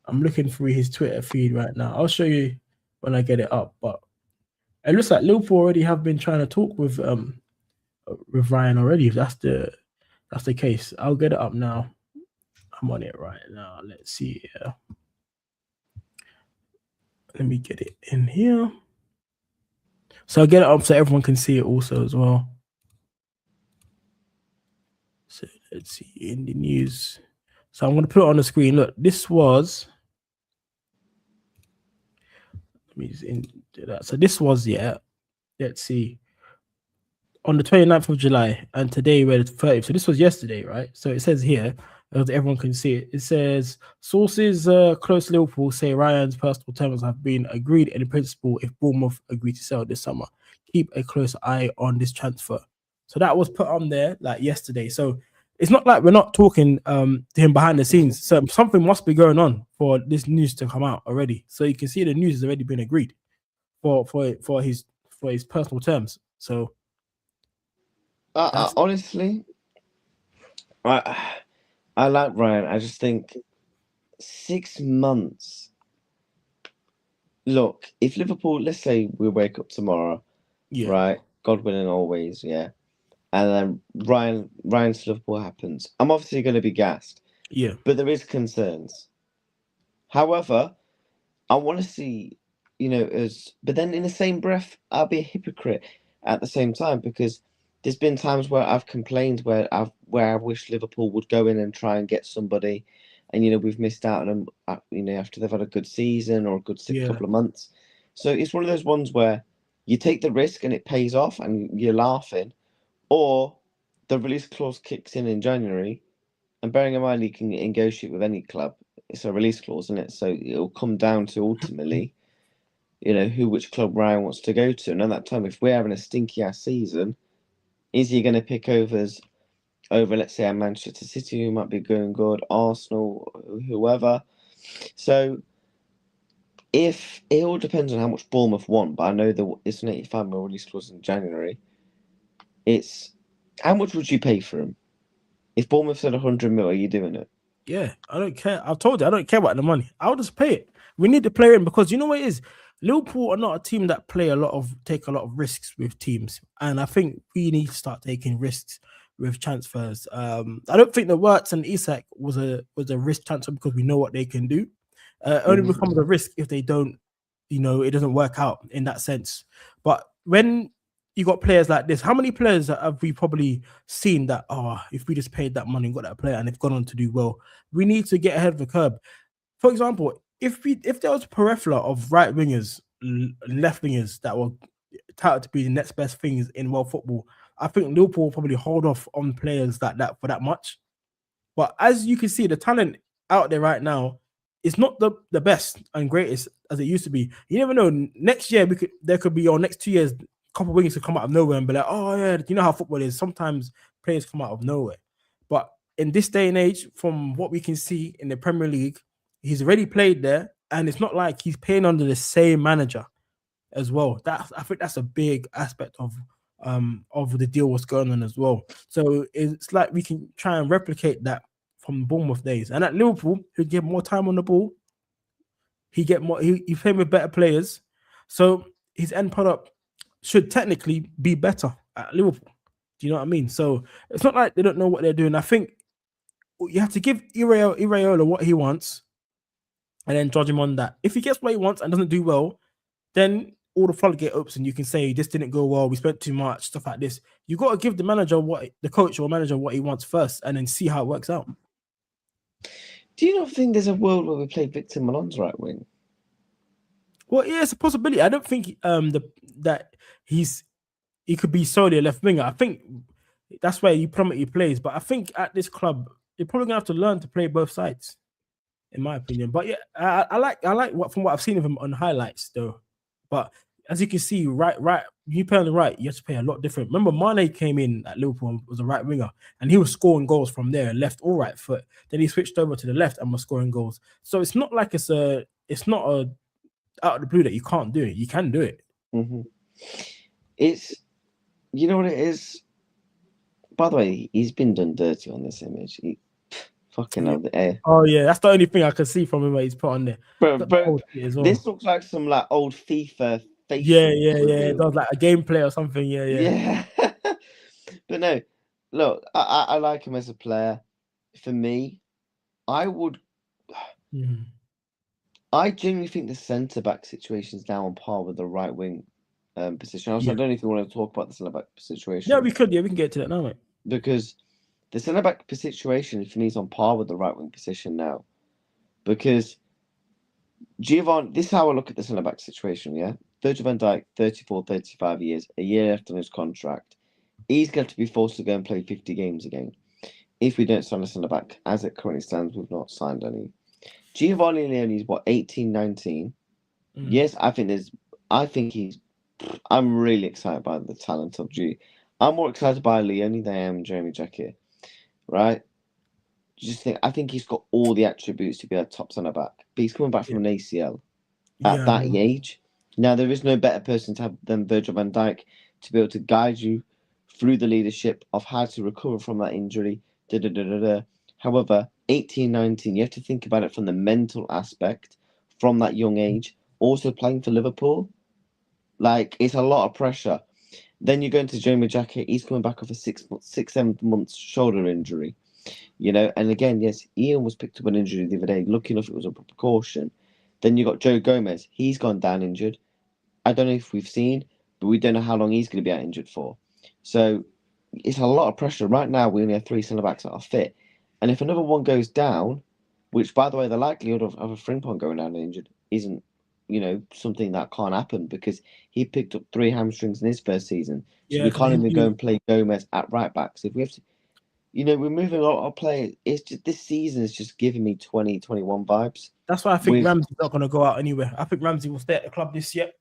I'm looking through his Twitter feed right now. I'll show you when I get it up. But it looks like Liverpool already have been trying to talk with Ryan already. If that's the case, I'll get it up now. I'm on it right now. Let's see here. Let me get it in here. So I'll get it up so everyone can see it also as well. So let's see in the news. So I'm gonna put it on the screen. Look, this was. Let me just do that. So this was Let's see. On the 29th of July, and today we're the 30th. So this was yesterday, right? So it says here, as everyone can see it, it says sources close to Liverpool say Ryan's personal terms have been agreed in principle if Bournemouth agree to sell this summer. Keep a close eye on this transfer. So that was put on there like yesterday. So it's not like we're not talking to him behind the scenes. So something must be going on for this news to come out already. So you can see the news has already been agreed for his personal terms. So Honestly, I like Ryan. I just think 6 months. Look, if Liverpool, let's say we wake up tomorrow, yeah, right? God willing, always, yeah. And then Ryan's to Liverpool happens. I'm obviously going to be gassed, yeah, but there is concerns. However, I want to see, as but then in the same breath, I'll be a hypocrite at the same time because there's been times where I've complained where I wish Liverpool would go in and try and get somebody, and we've missed out on them, after they've had a good season or a good yeah, couple of months. So it's one of those ones where you take the risk and it pays off and you're laughing, or the release clause kicks in January, and bearing in mind you can negotiate with any club, it's a release clause, isn't it? So it'll come down to ultimately, which club Ryan wants to go to. And at that time, if we're having a stinky ass season, is he going to pick over, let's say, a Manchester City who might be going good, Arsenal, whoever? So if it all depends on how much Bournemouth want, but I know that it's an 85 mil release clause in January. It's how much would you pay for him? If Bournemouth said 100 mil, are you doing it? yeah. I don't care. I've told you I don't care about the money. I'll just pay it. We need the player in because you know what it is. Liverpool are not a team that take a lot of risks with teams, and I think we need to start taking risks with transfers. I don't think the Wirtz and Isak was a risk transfer because we know what they can do. Only becomes a risk if they don't, it doesn't work out in that sense. But when you got players like this, how many players have we probably seen that, if we just paid that money and got that player and they've gone on to do well? We need to get ahead of the curve. For example, if there was a plethora of right wingers, left wingers that were touted to be the next best things in world football, I think Liverpool will probably hold off on players like that for that much. But as you can see, the talent out there right now is not the best and greatest as it used to be. You never know. Next year there could be, or next 2 years, a couple of wingers could come out of nowhere and be like, oh yeah, you know how football is. Sometimes players come out of nowhere. But in this day and age, from what we can see in the Premier League, he's already played there, and it's not like he's playing under the same manager as well. I think that's a big aspect of the deal what's going on as well. So it's like we can try and replicate that from Bournemouth days. And at Liverpool, he'd get more time on the ball. He get more. He playing with better players, so his end product should technically be better at Liverpool. Do you know what I mean? So it's not like they don't know what they're doing. I think you have to give Iraola what he wants, and then judge him on that. If he gets what he wants and doesn't do well, then all the floodgate opens and you can say this didn't go well, we spent too much, stuff like this. You got to give the coach or manager what he wants first, and then see how it works out. Do you not think there's a world where we play Victor Milan's right wing? Well, yeah, it's a possibility. I don't think that he could be solely a left winger. I think that's where you prominently plays. But I think at this club, you're probably gonna have to learn to play both sides, in my opinion. But yeah, I like what I've seen of him on highlights though. But as you can see, right, you play on the right, you have to play a lot different. Remember, Mane came in at Liverpool and was a right winger, and he was scoring goals from there, left or right foot. Then he switched over to the left and was scoring goals. So it's not like it's not a out of the blue that you can't do it. You can do it. Mm-hmm. It's, you know what it is. By the way, he's been done dirty on this image. Fucking hell, the air. Oh yeah, that's the only thing I can see from him. What he's put on there, Bro, well. this looks like some old FIFA Yeah, facial. It does like a gameplay or something. Yeah. But no, look, I like him as a player. For me, I would. Mhm. I genuinely think the centre back situation is now on par with the right wing position. Also, I Yeah. don't know if you want to talk about the centre back Yeah, situation we could. Yeah, we can get to that now, mate. because the centre back situation for me is on par with the right wing position now. Because Giovanni, this is how I look at the centre back situation. Yeah, Virgil van Dijk, 34, 35 years, a year left on his contract. He's going to be forced to go and play 50 games again. If we don't sign a centre back, as it currently stands, we've not signed any. Giovanni Leone's what, 18, 19? Mm. Yes, I think he's. I'm really excited by the talent of G. I'm more excited by Leone than I am Jeremy Jackie, right? I think he's got all the attributes to be a top centre back, but he's coming back Yeah. from an ACL at Yeah, I that know. age. Now there is no better person to have than Virgil van Dijk to be able to guide you through the leadership of how to recover from that injury. Da, da, da, da, da. However, 18, 19, you have to think about it from the mental aspect from that young age. Also playing for Liverpool, like it's a lot of pressure. Then you go into Jeremy Jacket. He's coming back off a 7 months shoulder injury. And again, yes, Ian was picked up an injury the other day. Lucky enough, it was a precaution. Then you got Joe Gomez. He's gone down injured. I don't know if we've seen, but we don't know how long he's going to be out injured for. So it's a lot of pressure. Right now, we only have 3 centre-backs that are fit. And if another one goes down, which, by the way, the likelihood of a Frimpong going down injured isn't, something that can't happen because he picked up 3 hamstrings in his first season. So Yeah, we because can't even go he, and play Gomez at right back. So if we have to, we're moving a lot of players. It's just this season is just giving me 2021 vibes. that's why I think With Ramsey's not going to go out anywhere. I think Ramsey will stay at the club this year.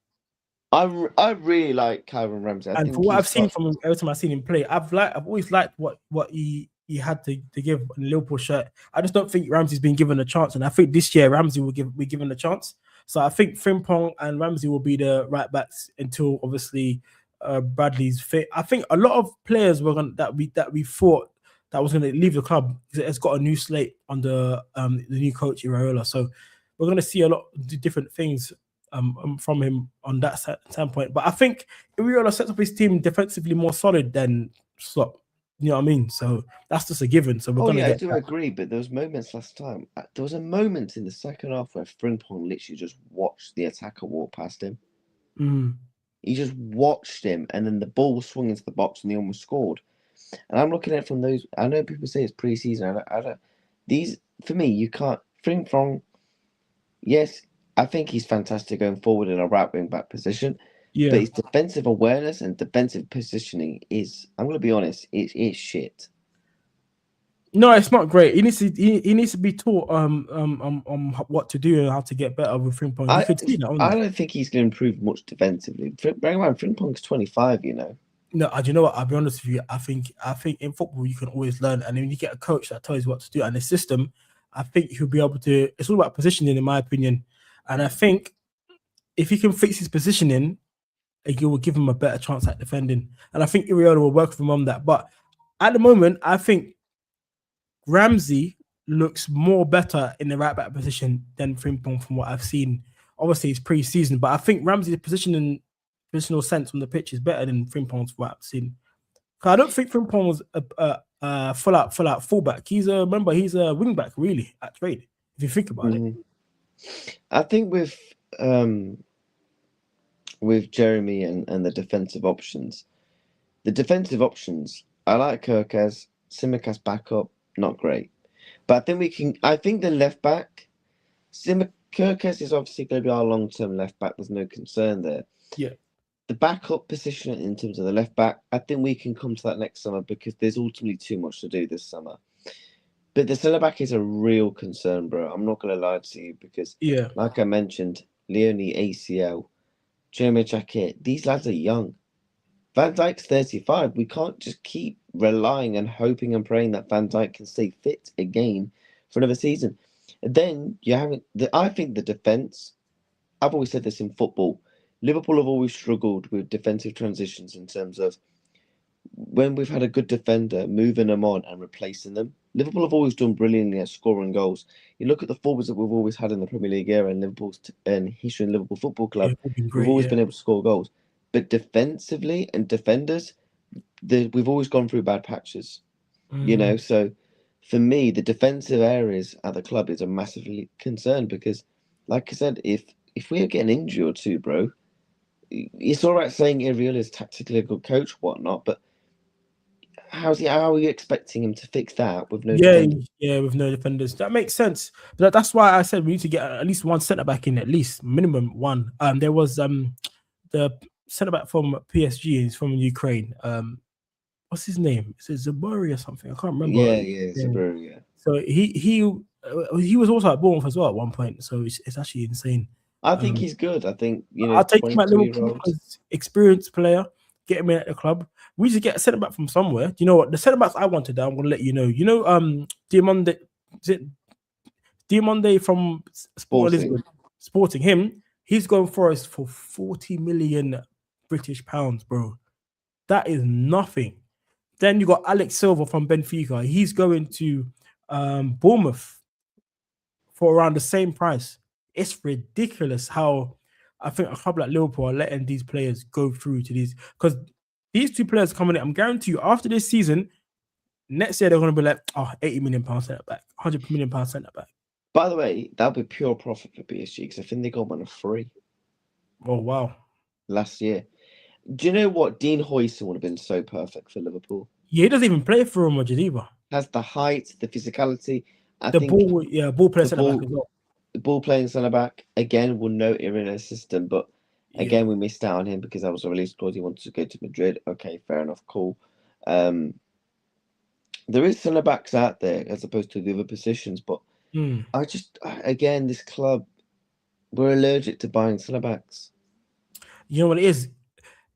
I really like Calvin Ramsey. I And for think what he's I've seen got. from him, every time I've seen him play, I've always liked what he had to give in the Liverpool shirt. I just don't think Ramsey's been given a chance, and I think this year Ramsey will be given a chance. So I think Frimpong and Ramsey will be the right backs until obviously Bradley's fit. I think a lot of players were going that we thought that was going to leave the club. It's got a new slate under the new coach Iraola, so we're going to see a lot of different things from him on that standpoint. But I think Iraola sets up his team defensively more solid than Slot. You know what I mean? So that's just a given. So we're Oh gonna yeah, I get do that. agree. But there was moments last time. There was a moment in the second half where Frimpong literally just watched the attacker walk past him. Mm. He just watched him, and then the ball swung into the box, and he almost scored. And I'm looking at it from those. I know people say it's pre-season. I don't. These for me, you can't. Frimpong. Yes, I think he's fantastic going forward in a right wing back position. But Yeah. his defensive awareness and defensive positioning is, I'm going to be honest, it's shit. No, it's not great. He needs to be taught what to do and how to get better with Frimpong. You I could see that, I only. don't think he's going to improve much defensively. Bear in mind, Frimpong's 25. No, do you know what? I'll be honest with you. I think in football you can always learn, and when you get a coach that tells you what to do and the system, I think he'll be able to. It's all about positioning, in my opinion. And I think if he can fix his positioning, it will give him a better chance at defending. And I think Iriota will work with him on that. But at the moment, I think Ramsey looks more better in the right back position than Frimpong from what I've seen. Obviously, it's pre-season, but I think Ramsey's positional sense on the pitch is better than Frimpong's what I've seen. I don't think Frimpong was a full out fullback. He's a wing back really at trade. If you think about it. Mm-hmm. I think with Jeremy and the defensive options, I like Kirkes, Simicast backup, not great. But I think we can. I think the left back, Kirkes is obviously going to be our long term left back. There's no concern there. Yeah. The backup position in terms of the left back, I think we can come to that next summer because there's ultimately too much to do this summer. But the centre back is a real concern, bro. I'm not going to lie to you because, Yeah. like I mentioned, Leone ACL, Jeremy Jacquet, these lads are young. Van Dijk's 35. We can't just keep relying and hoping and praying that Van Dijk can stay fit again for another season. And then you haven't. I think the defence. I've always said this in football. Liverpool have always struggled with defensive transitions in terms of when we've had a good defender, moving them on and replacing them. Liverpool have always done brilliantly at scoring goals. You look at the forwards that we've always had in the Premier League era and Liverpool's and history in Liverpool Football Yeah, Club, it would be we've great. always Yeah. been able to score goals. But defensively and defenders, we've always gone through bad patches. Mm. So for me, the defensive areas at the club is a massively concern because, like I said, if we are getting injured or two, bro, it's all right saying Iriel is tactically a good coach, whatnot, but how are you expecting him to fix that with no Yeah, defenders? yeah, with no defenders. That makes sense. But that's why I said we need to get at least one centre back in, at least minimum one. There was the centre back from PSG. He's from Ukraine. What's his name? Is it Zaburi or something? I can't remember. Yeah, Yeah. Zaburi, yeah. So he was also at Bournemouth as well at one point. So it's actually insane. I think he's good. I think, I'll take him at 22 year Liverpool old. because experienced player, get him in at the club. We need to get a centre back from somewhere. Do you know what? The centre backs I wanted, I'm gonna let you know. Diamonde, is it Diamonde from Sporting Sporting. Lisbon? Sporting him. He's going for us for 40 million British pounds, bro. That is nothing. Then you got Alex Silva from Benfica. He's going to Bournemouth for around the same price. It's ridiculous how I think a club like Liverpool are letting these players go through to these, because these two players coming in. I'm guarantee you, after this season, next year they're going to be like, oh, 80 million pounds centre back, 100 million pounds centre back. By the way, that'll be pure profit for PSG because I think they got one of free Oh wow. last year. Do you know what? Dean Hoyson would have been so perfect for Liverpool. Yeah, he doesn't even play for Real Madrid either. Has the height, the physicality. I The think ball, yeah, ball player the centre back ball, as well. the ball playing centre back again will note him in a system, but Yeah, again we missed out on him because that was a release clause. He wanted to go to Madrid. Okay, fair enough, cool. There is centre backs out there as opposed to the other positions, but I just again this club, we're allergic to buying centre backs. you know what it is?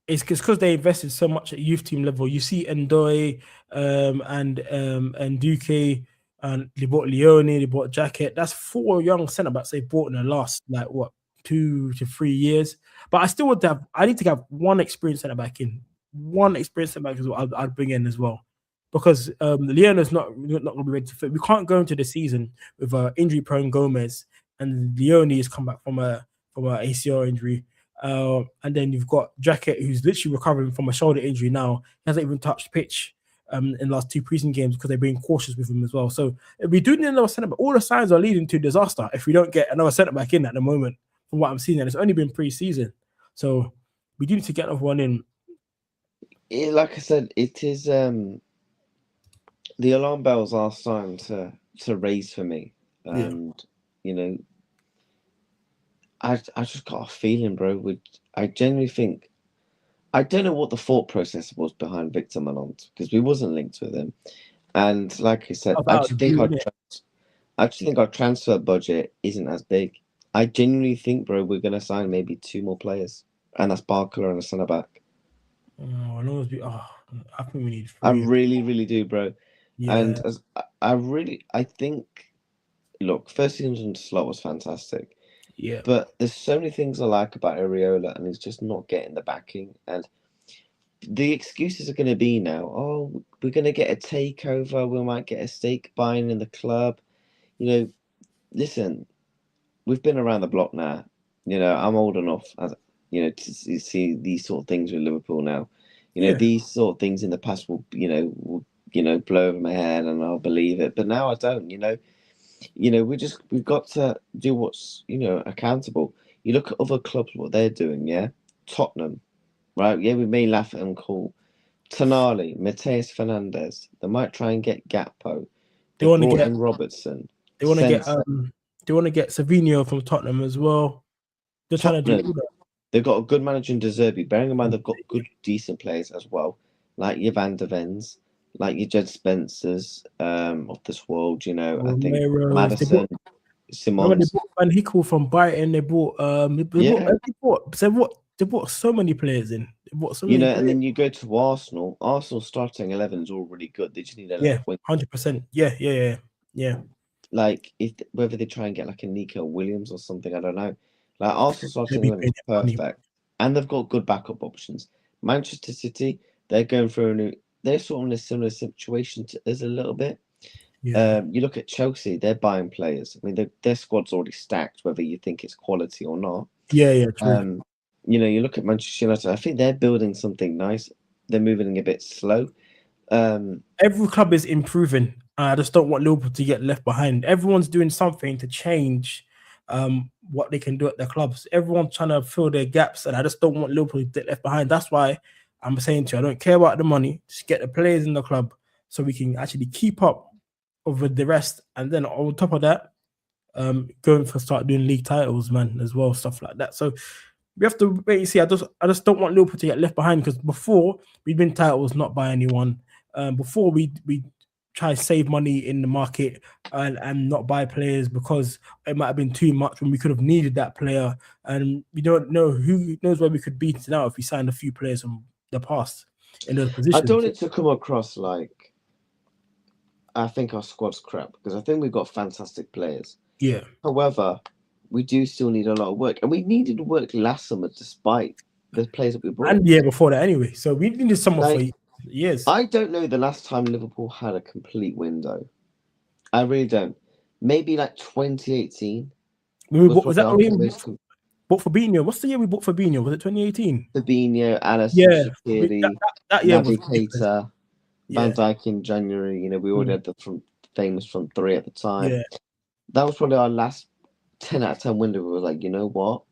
It's because they invested so much at youth team level. You see Ndoye and Duque, and they bought Leone, they bought Jacket. That's 4 young centre backs they bought in the last 2 to 3 years. But I still would have. I need to have one experienced centre back in. One experienced centre back is what I'd bring in as well, because Leone is not going to be ready to fit. We can't go into the season with injury prone Gomez, and Leone has come back from a ACL injury. And then you've got Jacket, who's literally recovering from a shoulder injury now. He hasn't even touched pitch in the last 2 preseason games because they're being cautious with him as well. So if we do need another centre back, all the signs are leading to disaster if we don't get another centre back in at the moment, from what I'm seeing. And it's only been preseason. So we do need to get another one in. Like I said, it is the alarm bells are starting to raise for me. And I just got a feeling, bro. I genuinely think, I don't know what the thought process was behind Victor Malant because we wasn't linked with him. And like I said, I just think our transfer budget isn't as big. I genuinely think, bro, we're gonna sign maybe 2 more players, and that's Barker and a centre back. I think we need 3. I really, really do, bro. Yeah. And I think, look, first season slot was fantastic. Yeah. But there's so many things I like about Areola, and he's just not getting the backing. And the excuses are going to be now, oh, we're going to get a takeover. We might get a stake buying in the club. Listen, we've been around the block now. I'm old enough, to see these sort of things with Liverpool now. These sort of things in the past will blow over my head, and I'll believe it. But now I don't. We've got to do what's accountable. You look at other clubs, what they're doing. Yeah, Tottenham, right? Yeah, we may laugh at them. Cool. Tonali, Mateus Fernandez. They might try and get Gakpo. They want to brought get in Robertson. they want to get Savinho from Tottenham as well. They're trying to do all that. They've got a good manager in De Zerbi. Bearing in mind they've got good, decent players as well, like your Van der Vens, like your Jed Spencers of this world. I think Madison, Simons. They bought Van Hickel from Brighton. They bought they bought so many players in. They bought so many. And then you go to Arsenal. Arsenal starting 11 is all really good. They just need a left wing. 100%. Yeah. Like whether they try and get like a Nico Williams or something, I don't know. Like Arsenal starting 11 is perfect, and they've got good backup options. Manchester City, they're going through they're sort of in a similar situation to us a little bit. Yeah. You look at Chelsea, they're buying players. I mean, their squad's already stacked, whether you think it's quality or not. Yeah, true. You look at Manchester United, I think they're building something nice. They're moving a bit slow. Every club is improving. I just don't want Liverpool to get left behind. Everyone's doing something to change what they can do at their clubs. Everyone's trying to fill their gaps, and I just don't want Liverpool to get left behind. That's why I'm saying to you, I don't care about the money. Just get the players in the club so we can actually keep up over the rest. And then on top of that, going for start doing league titles, man, as well, stuff like that. So we have to wait and see. I just don't want Liverpool to get left behind, because before we'd been titles not by anyone. Before we try to save money in the market and not buy players because it might have been too much when we could have needed that player. And we don't know who knows where we could be now if we signed a few players from the past in those positions. I don't want it to come across like I think our squad's crap, because I think we've got fantastic players. Yeah. However, we do still need a lot of work, and we needed work last summer despite the players that we brought. And the year before that anyway. So we needed someone for years. I don't know the last time Liverpool had a complete window. I really don't. Maybe like 2018. Was that when we bought Fabinho? What's the year we bought Fabinho? Was it 2018? Fabinho, Alisson, Shaqiri, that year was Keita, Van Dijk in January. We already had the famous front three at the time. Yeah. That was probably our last 10 out of 10 window. We were like, you know what?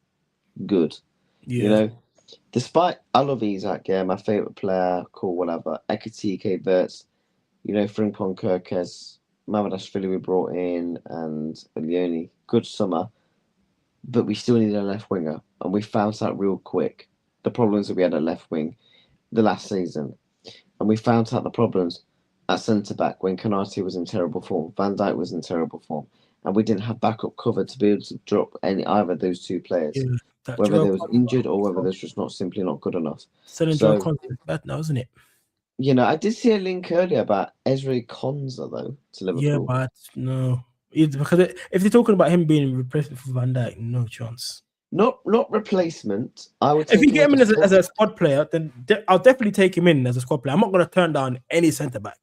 Good. Yeah. Despite I love Isak, my favourite player, cool, whatever. Ekitike, Verts, Frimpong, Kirkes, Mamadashvili we brought in, and Leone. Good summer. But we still needed a left winger, and we found out real quick the problems that we had at left wing the last season. And we found out the problems at centre-back when Konate was in terrible form, Van Dijk was in terrible form, and we didn't have backup cover to be able to drop either of those two players. Yeah. Whether they was injured or whether they're just simply not good enough. So bad now, isn't it? I did see a link earlier about Ezri Konsa though to Liverpool. Yeah, but no, because if they're talking about him being replacement for Van Dijk, no chance. Not replacement. I would. If you get him in as a squad player, then I'll definitely take him in as a squad player. I'm not going to turn down any centre back.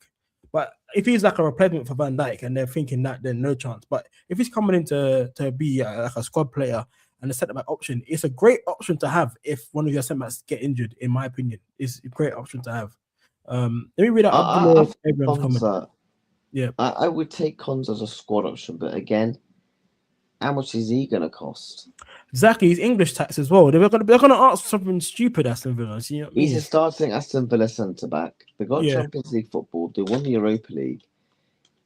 But if he's like a replacement for Van Dijk and they're thinking that, then no chance. But if he's coming in to be like a squad player and a centre-back option, it's a great option to have if one of your centre-backs get injured, in my opinion. It's a great option to have. Let me read out Abraham's comment. Yeah. I would take Konsa as a squad option, but again, how much is he going to cost? Exactly, he's English tax as well. They're going to ask something stupid, Aston Villa. You know what I mean? He's a starting Aston Villa centre-back. They got Champions League football. They won the Europa League.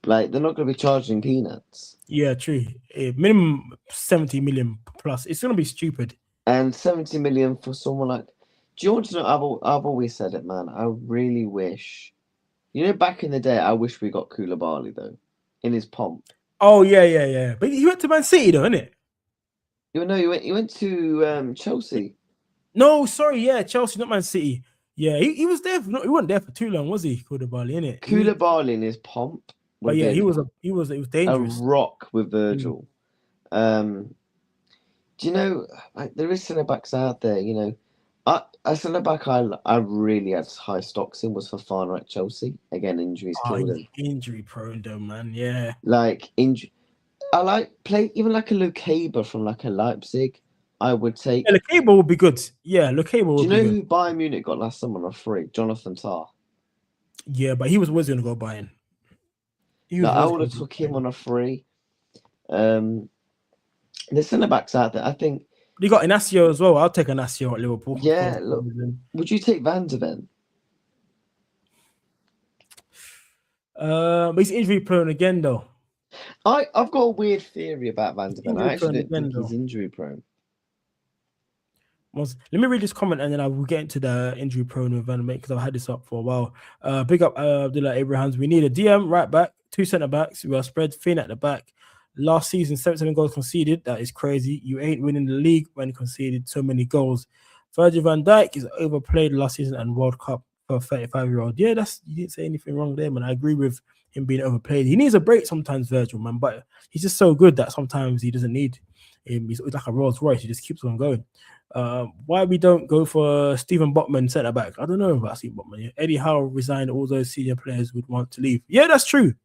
Like, they're not going to be charging peanuts. Yeah, true. Minimum 70 million plus. It's going to be stupid. And 70 million for someone like... Do you want to know? I've always said it, man. I really wish... back in the day, I wish we got Koulibaly, though, in his pomp. Oh, yeah. But he went to Man City, though, innit? No, he went to Chelsea. No, sorry, Chelsea, not Man City. Yeah, he was there. He wasn't there for too long, was he? Koulibaly, innit? Koulibaly in his pomp. But yeah, he was dangerous. A rock with Virgil. Do you know, like, there is centre backs out there? A centre back I really had high stocks in was Fofana at Chelsea. Again, injuries killed him. Injury prone though, man. Yeah. Like injury. I like play even like a Lukeba from like a Leipzig. I would take. Yeah, Lukeba would be good. Yeah, Lukeba would be good. Do you know who Bayern Munich got last summer on a free? Jonathan Tah. Yeah, but he was always going to go Bayern. I would have took him on a free. The centre backs out there, I think. You got Inacio as well. I'll take Inacio at Liverpool. Yeah, look. Would you take Van de Ven? But he's injury prone again, though. I've got a weird theory about Van de Ven. I actually don't think he's injury prone. Let me read this comment and then I will get into the injury prone with Van de Ven because I've had this up for a while. Big up Abdullah Abrahams. We need a DM right back, 2 centre backs. We are spread thin at the back. Last season, 77 goals conceded. That is crazy. You ain't winning the league when conceded so many goals. Virgil van Dijk is overplayed last season and World Cup for a 35-year-old. Yeah, you didn't say anything wrong there, man. I agree with him being overplayed. He needs a break sometimes, Virgil, man, but he's just so good that sometimes he doesn't need him. He's like a Rolls Royce. He just keeps on going. Why we don't go for Stephen Botman centre back? I don't know about Stephen Botman. Eddie Howe resigned. All those senior players would want to leave. Yeah, that's true.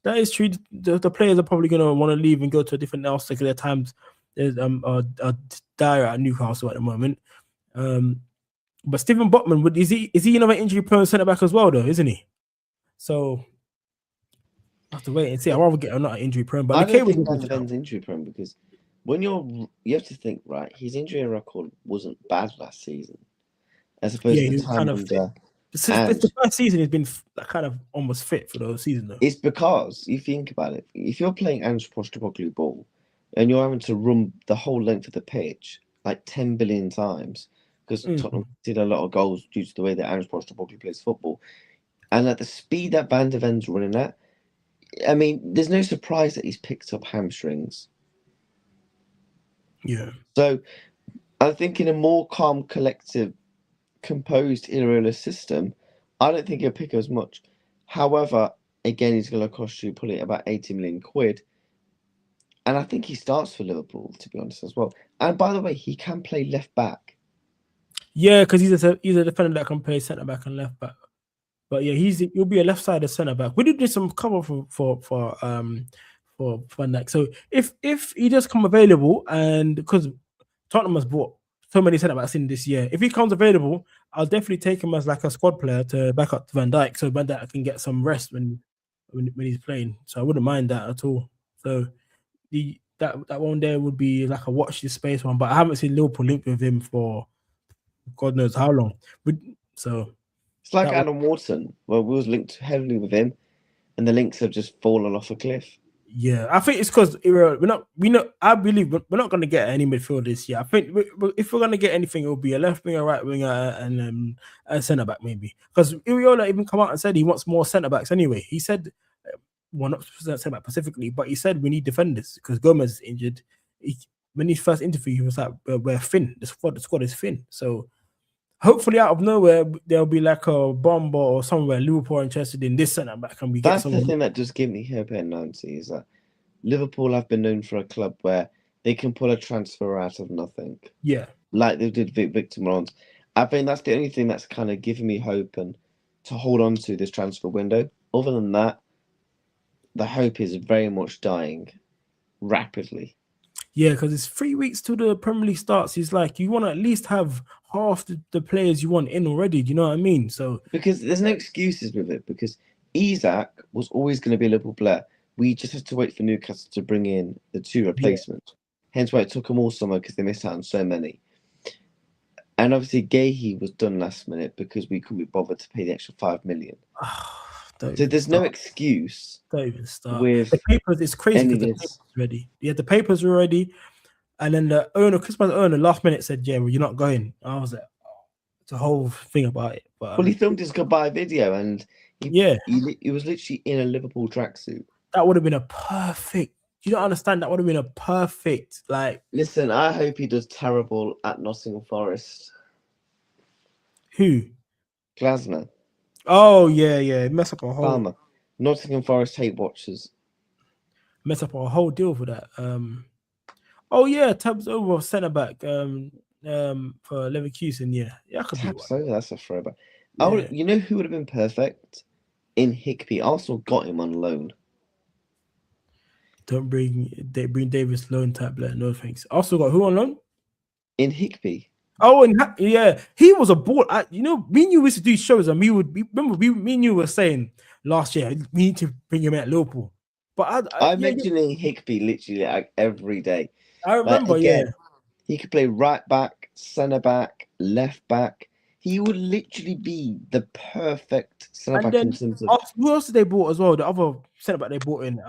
That is true. The players are probably going to want to leave and go to a different else because there are times there's dire at Newcastle at the moment. But Stephen Botman, is he another injury prone centre back as well though, isn't he? So I have to wait and see. I'd rather get another injury prone. But I don't think Van de Ven's injury prone because when you have to think, right, his injury record wasn't bad last season, as opposed Yeah, to he the was kind time of fit. under. It's And the first season he's been kind of almost fit for the whole season though. it's because, if you think about it, if you're playing Ange Postecoglou ball and you're having to run the whole length of the pitch like 10 billion times, because Tottenham Mm. did a lot of goals due to the way that Ange Postecoglou plays football, and at the speed that Van de Ven's running at, I mean, there's no surprise that he's picked up hamstrings. Yeah. So I think in a more calm, collective, composed Irregular system, I don't think he'll pick as much. However, again, he's going to cost you probably about 80 million quid. And I think he starts for Liverpool, to be honest, as well. And by the way, he can play left back. Yeah, because he's a defender that can play centre back and left back. But yeah, he'll be a left-sided centre back. We did do some cover for Van Dijk. So if he does come available, and because Tottenham has bought so many centre backs in this year, if he comes available, I'll definitely take him as like a squad player to back up Van Dijk, so Van Dijk can get some rest when he's playing. So I wouldn't mind that at all. So that one there would be like a watch this space one, but I haven't seen Liverpool linked with him for God knows how long. So It's like that one. Adam Wharton, where we was linked heavily with him, and the links have just fallen off a cliff. Yeah, I think it's because we're not. I believe we're not going to get any midfield this year. I think if we're going to get anything, it will be a left winger, right winger, and a centre back maybe. Because Iriola even come out and said he wants more centre backs anyway. He said, well, not centre back specifically, but he said we need defenders because Gomez is injured. When his first interview, he was like, "We're thin. The squad is thin." So hopefully, out of nowhere, there'll be like a bomb or somewhere Liverpool are interested in this centre back, and we get That's the someone. thing that does give me hope at Nancy, is that Liverpool have been known for a club where they can pull a transfer out of nothing, Yeah. like they did Victor Morons. I think that's the only thing that's kind of giving me hope and to hold on to this transfer window. Other than that, the hope is very much dying rapidly. Yeah, because it's 3 weeks till the Premier League starts. It's like you want to at least have half the players you want in already. Do you know what I mean? So Because there's no excuses with it, because Isak was always going to be a Liverpool player. We just had to wait for Newcastle to bring in the two yeah, replacements. Hence why it took them all summer, because they missed out on so many. And obviously, Gahey was done last minute because we couldn't be bothered to pay the extra 5 million. don't So even there's no start. excuse Don't even start. with The papers. It's crazy any because of the papers this. ready. Yeah, the papers were ready, and then the owner, Christmas owner, last minute said, "Yeah, well, you're not going." I was like, it's a whole thing about it. But Well, he filmed his goodbye video, and yeah, he was literally in a Liverpool tracksuit. that would have been a perfect. You don't understand. That would have been a perfect like Listen, I hope he does terrible at Nottingham Forest. who? Glasner, Oh yeah, mess up a whole. Palmer, Nottingham Forest hate watchers. Mess up a whole deal for that. Oh yeah, Tabs over centre back. For Leverkusen. Yeah, I could be one. Tabsoba, that's a throwback. Yeah, You know who would have been perfect? In Higbee. Arsenal got him on loan. don't bring Davis loan type player. No thanks. Also got who on loan? In Higbee. Oh, and yeah, he was a ball. Me and you used to do shows, and me and you were saying last year we need to bring him at Liverpool. But I'm mentioning Higbee literally like every day. I Like remember, yeah. again, he could play right back, centre back, left back. He would literally be the perfect centre And back in then terms of who else did they bought as well? The other centre back they bought in.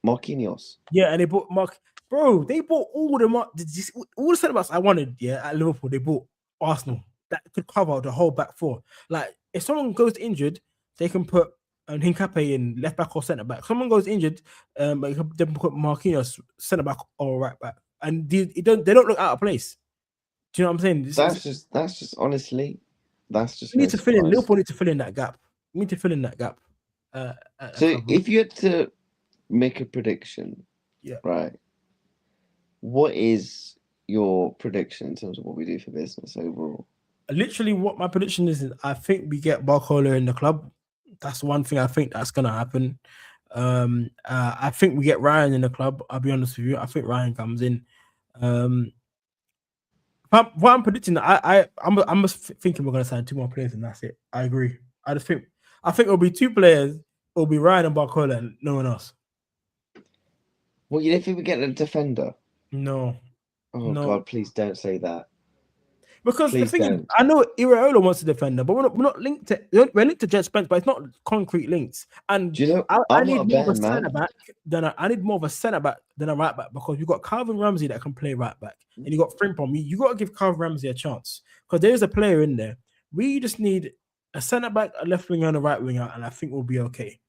Marquinhos. Yeah, and they bought Mark. Bro, they bought all the centre backs I wanted. Yeah, at Liverpool, they bought Arsenal that could cover the whole back four. Like, if someone goes injured, they can put Hincapié in left back or centre back. Someone goes injured, they can put Marquinhos centre back or right back, and they don't look out of place. Do you know what I'm saying? That's just honestly, that's just We no need to fill in. surprise. Liverpool need to fill in that gap. We need to fill in that gap. So if you had to make a prediction, Yeah. right? What is your prediction in terms of what we do for business overall? Literally, what my prediction is I think we get Barcola in the club. That's one thing I think that's gonna happen. I think we get Ryan in the club. I'll be honest with you. I think Ryan comes in. What I'm predicting, I'm just thinking we're gonna sign two more players and that's it. I agree. I think it'll be two players. It'll be Ryan and Barcola and no one else. Well, you don't think we're getting a defender? No, Oh no. God, please don't say that. Because the Please thing is, don't. I know Iraola wants a defender, but we're not linked to. We're linked to Jet Spence, but it's not concrete links. And Do you know? I I'm not need a more of a betting centre man. back than I need more of a centre back than a right back because you've got Calvin Ramsey that can play right back, and you got Frimpong. You got to give Calvin Ramsey a chance because there is a player in there. We just need a centre back, a left winger, and a right winger, and I think we'll be okay.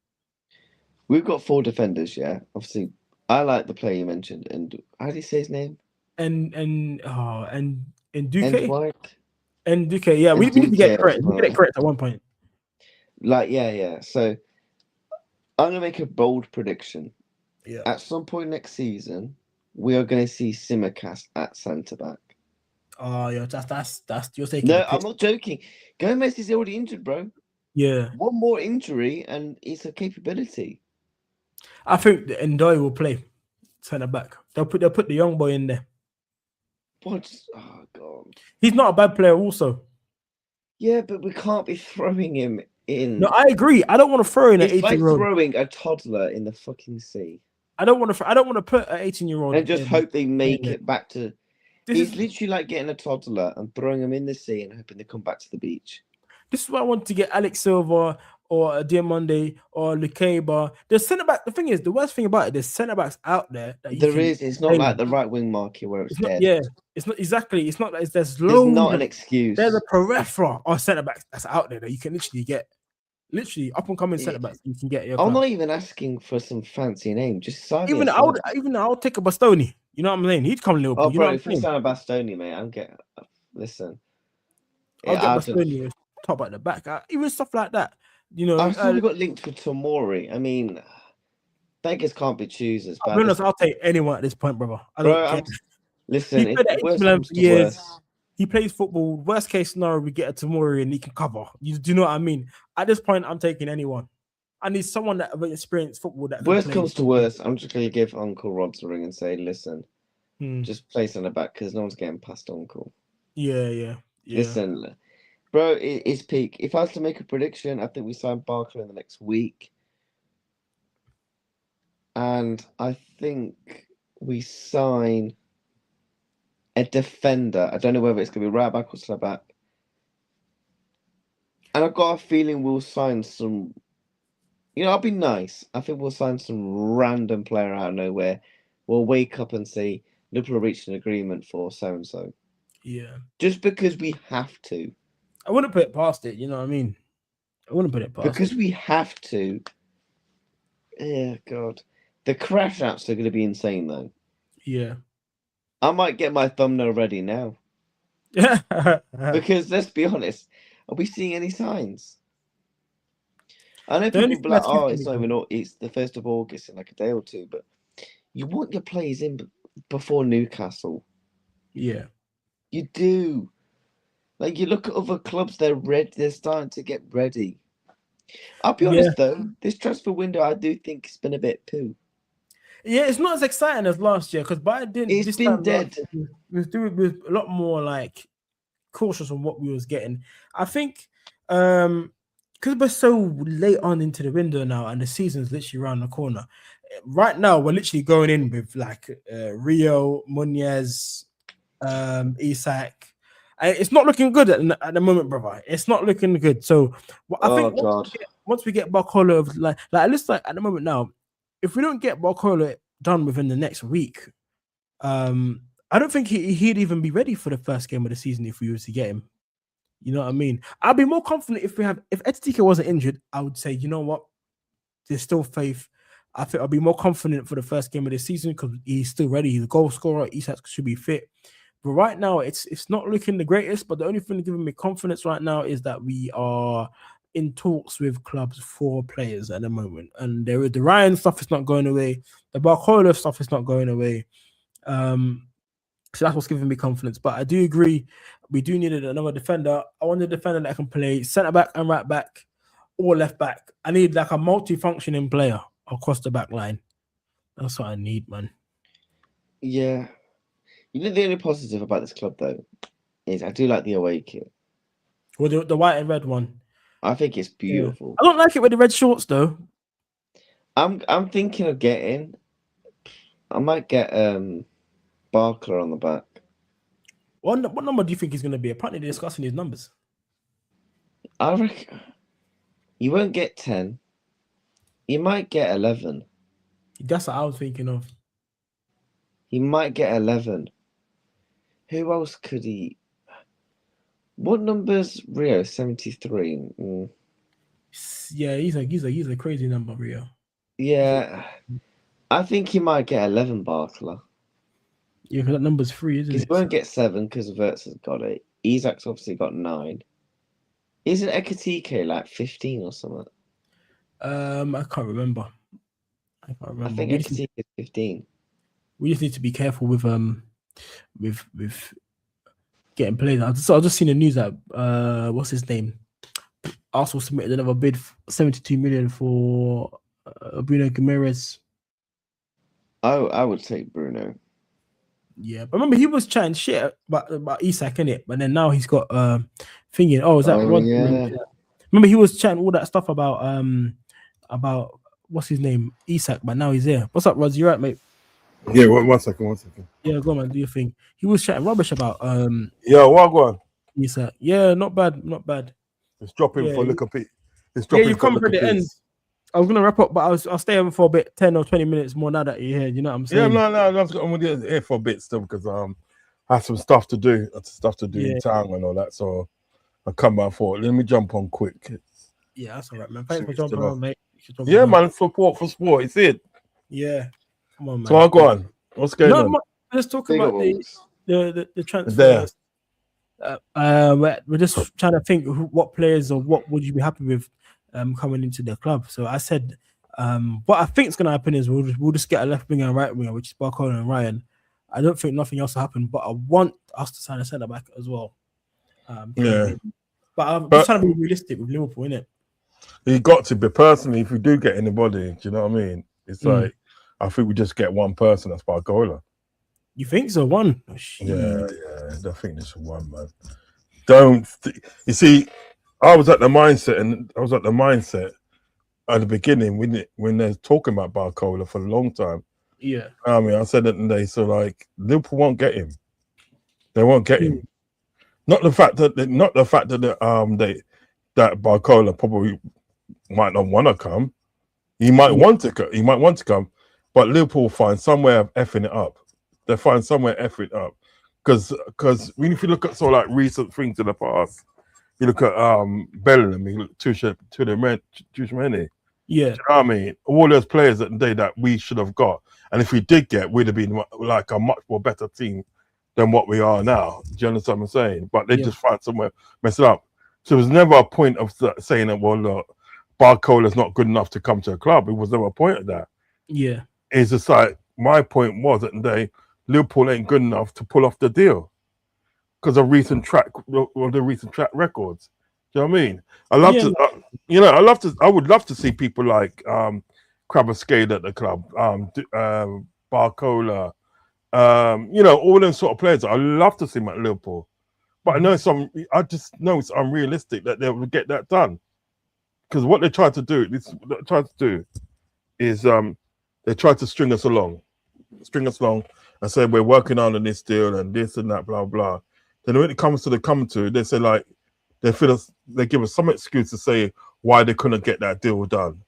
We've got 4 defenders. Yeah, obviously, I like the player you mentioned. And how do you say his name? And And Duque Dwight and Duque. Yeah, and we need to get Duque it as correct. We get well. it correct at one point. Like, yeah. So I'm gonna make a bold prediction. Yeah. At some point next season, we are gonna see Simicast at centre back. Oh, yeah. That's you're taking the No, I'm piss. not joking. Gomez is already injured, bro. Yeah. One more injury and it's a capability. I think Ndoye will play centre back. They'll put the young boy in there. What? Oh God. He's not a bad player, also. Yeah, but we can't be throwing him No, in. I agree. I don't want to throw in an It's like 18-year-old. throwing a toddler in the fucking sea I don't want to. I don't want to put an 18-year-old and just in hope they make there. it back to. This It's is literally like getting a toddler and throwing them in the sea and hoping they come back to the beach. this is why I want to get Alex Silva or Diamonde or Lukeba. The centre back. The thing is, the worst thing about it, there's centre backs out there that you There can is. It's not play. like the right wing market where it's It's not. dead. Yeah. It's not exactly. It's not like there's There's loads not of. an There's a excuse. plethora of centre backs that's out there that you can literally get. Literally up and coming centre backs you can get at your I'm club. not even asking for some fancy name. Just sign me a Even I would, centre. even I'll take a Bastoni. You know what I'm saying? He'd come to Oh, Liverpool. You know bro, what I'm if we saying? sign a Bastoni, mate, I'm getting. Listen, I'll get I don't. Bastoni top at the back. Even stuff like that. You I know, saw we got linked with Tomori. I mean, beggars can't be choosers. I'll But be at this, honest, I'll take anyone at this point, brother. I don't bro, care. He listen. If played at AC worst Milan comes for to years. worst, He plays football. Worst case scenario, we get a Tamori and he can cover. You do you know what I mean? At this point, I'm taking anyone. I need someone that have experienced football that can worst play. comes to worst, I'm just gonna give Uncle Rods a ring and say, listen, Hmm. just play centre back because no one's getting past Uncle. Yeah. Listen, bro, it's peak. If I was to make a prediction, I think we sign Barker in the next week. And I think we sign a defender. I don't know whether it's going to be right back or centre back. And I've got a feeling we'll sign some. I'll be nice. I think we'll sign some random player out of nowhere. We'll wake up and say, Liverpool reached an agreement for so and so. Yeah. Just because we have to. I wouldn't put it past it. You know what I mean? I wouldn't put it past Because it. we have to. Yeah, God. The crash apps are going to be insane, though. Yeah. I might get my thumbnail ready now. Because let's be honest, are we seeing any signs? I know The only people be thing I like, see "Oh, from it's not even. It's the 1st of August in like a day or two." But you want your players in before Newcastle. yeah. You do. Like you look at other clubs, they're ready. They're starting to get ready. I'll be Yeah. honest though, this transfer window, I do think it's been a bit poo. Yeah, it's not as exciting as last year because by It's this been time last dead. year, we was doing with a lot more like cautious on what we was getting. I think because we're so late on into the window now and the season's literally around the corner. Right now, we're literally going in with like Rio, Munez, Isak. It's not looking good at the moment, brother. It's not looking good. So I Oh think God. once we get Barcola, like at least like at the moment now, if we don't get Barcola done within the next week, I don't think he'd even be ready for the first game of the season if we were to get him. You know what I mean? I'd be more confident if Etitike wasn't injured. I would say, you know what, there's still faith. I think I'll be more confident for the first game of the season because he's still ready. He's a goal scorer. Isak should be fit. But right now, it's not looking the greatest. But the only thing giving me confidence right now is that we are in talks with clubs for players at the moment, and the Ryan stuff is not going away. The Barcola stuff is not going away. So that's what's giving me confidence. But I do agree, we do need another defender. I want a defender that can play centre back and right back or left back. I need like a multi-functioning player across the back line. That's what I need, man. Yeah. The only positive about this club though is I do like the away kit. Well, the white and red one. I think it's Yeah. beautiful. I don't like it with the red shorts though. I'm thinking of getting. I might get Barkler on the back. What number do you think he's going to be? Apparently, they're discussing his numbers. I reckon you won't get 10. You might get 11. That's what I was thinking of. He might get 11. Who else could he? What number's Rio? 73. Yeah, he's a crazy number, Rio. Yeah, I think he might get 11, Barkler. Yeah, because that number's 3, isn't He it? won't get 7 because Verts has got it. Isak's obviously got 9. Isn't Ekatike like 15 or something? I can't remember. I think Ekatike is 15. We just need to be careful with getting players. I just seen the news that what's his name? Arsenal submitted another bid, 72 million for Bruno Guimaraes. Oh, I would take Bruno. Yeah, but remember he was chatting shit about Isak, innit? But then now he's got thinking, oh, is that Rod? Yeah. Remember he was chatting all that stuff about what's his name, Isak, but now he's here. What's up, Rod? You right, mate? Yeah, one second. Yeah, go on, man, do your thing. He was chatting rubbish about Yeah, what go on? Isak. Yeah, not bad. It's dropping Yeah, for look a bit. It's dropping you've come for the end. I was gonna wrap up, but I'll stay on for a bit, 10 or 20 minutes more now that you're here. You know what I'm saying? Yeah, no, I'm gonna be here for a bit still because I have some stuff to do. In town and all that. So I'll come back for it. Let me jump on quick. Yeah, that's all right, man. Thanks for jumping on, mate. Yeah, man, support for sport. It's it. Yeah. Come on, man. So I'll go on. What's going on? Let's talk about the transfer. There. We're just trying to think what players or what would you be happy with coming into the club. So I said what I think is going to happen is we'll just get a left winger and right winger, which is Barcola and Ryan. I don't think nothing else will happen, but I want us to sign a centre back as well. Yeah. But I'm just trying to be realistic with Liverpool, innit? You got to be personally. If we do get anybody, do you know what I mean? It's like I think we just get one person. That's Barcola. You think so? One? Oh, yeah. I think this is one, man. You see, I was at the mindset at the beginning when they're talking about Barcola for a long time. Yeah. I mean, I said it today. So like, Liverpool won't get him. They won't get him. Not the fact that that Barcola probably might not want to come. He might want to come. He might want to come, but Liverpool will find somewhere of effing it up. They find somewhere effing it up because if you look at sort of like recent things in the past, you look at Bellingham, you look Tchouaméni. Yeah, you know what I mean, all those players that day that we should have got, and if we did get, we'd have been like a much more better team than what we are now. Do you understand what I'm saying? But they just find somewhere mess it up. So there's never a point of saying that, well, look, Barcola's not good enough to come to a club. It was never a point of that. Yeah. It's just like, my point was that day, Liverpool ain't good enough to pull off the deal because of the recent track records. Do you know what I mean? I would love to see people like Kvaratskhelia at the club, Barcola, all them sort of players. I love to see them at Liverpool. But I just know it's unrealistic that they will get that done. Because what they try to do is they try to string us along and say we're working on this deal and this and that, blah blah. Then when it comes to they say like they give us some excuse to say why they couldn't get that deal done.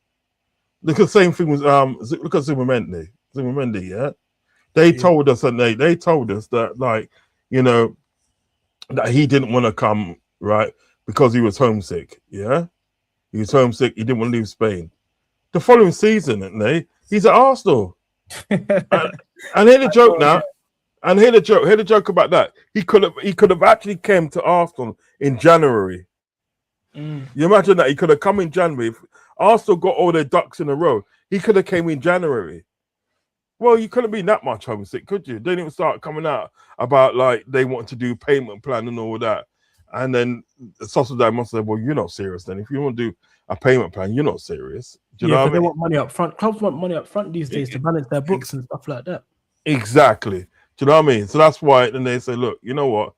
Look at the same thing with look at Zubimendi, yeah. They told us that like, that he didn't want to come, right, because he was homesick, yeah. He was homesick. He didn't want to leave Spain. The following season, he's at Arsenal. and hear the joke now. And hear the joke about that. He could have actually came to Arsenal in January. You imagine that he could have come in January. If Arsenal got all their ducks in a row, he could have came in January. Well, you couldn't be that much homesick, could you? They didn't start coming out about like they want to do payment plan and all that. And then Sociedad must say, well, you're not serious then. If you want to do a payment plan, you're not serious. Do you know what I mean? They want money up front. Clubs want money up front these days to balance their books and stuff like that. Exactly. Do you know what I mean? So that's why then they say, look, you know what?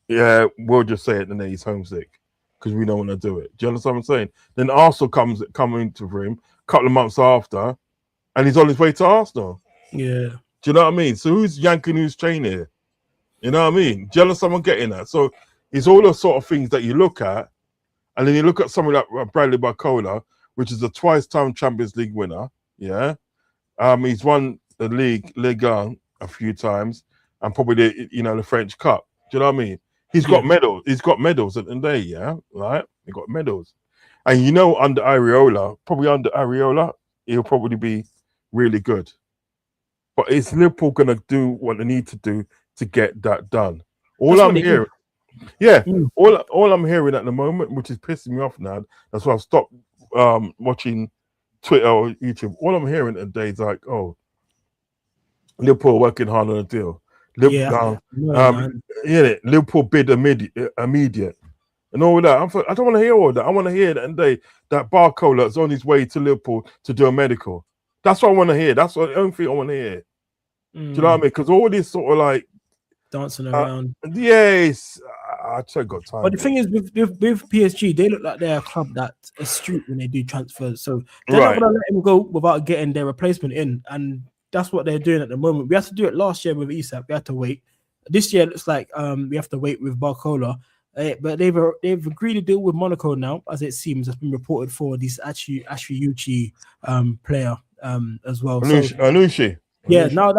Yeah, we'll just say it and then he's homesick because we don't want to do it. Do you understand what I'm saying? Then Arsenal coming to him a couple of months after and he's on his way to Arsenal. Yeah. Do you know what I mean? So who's yanking who's chain here? You know what I mean? Jealous someone getting that. So it's all the sort of things that you look at, and then you look at something like Bradley Barcola, which is a twice-time Champions League winner. Yeah, he's won the Ligue 1 a few times, and probably the French Cup. Do you know what I mean? He's got medals. He's got medals at the end of the day. Yeah, right. He got medals, and under Areola, he'll probably be really good. But is Liverpool gonna do what they need to do to get that done? All I'm hearing, all I'm hearing at the moment, which is pissing me off now, that's why I've stopped watching Twitter or YouTube. All I'm hearing today is like, oh, Liverpool working hard on a deal. Liverpool bid immediate, and all that. I don't want to hear all that. I want to hear that Barcola is on his way to Liverpool to do a medical. That's what I want to hear. That's the only thing I want to hear. Do you know what I mean? Because all this sort of like dancing around. Yes, I actually got time. But the thing is, with PSG, they look like they're a club that's astute when they do transfers. So they're not going to let him go without getting their replacement in. And that's what they're doing at the moment. We had to do it last year with Isak. We had to wait. This year, it looks like we have to wait with Barcola. But they've agreed to deal with Monaco now, as it seems. Has been reported for this Ashri Yuchi player as well. Anushi. Yeah, now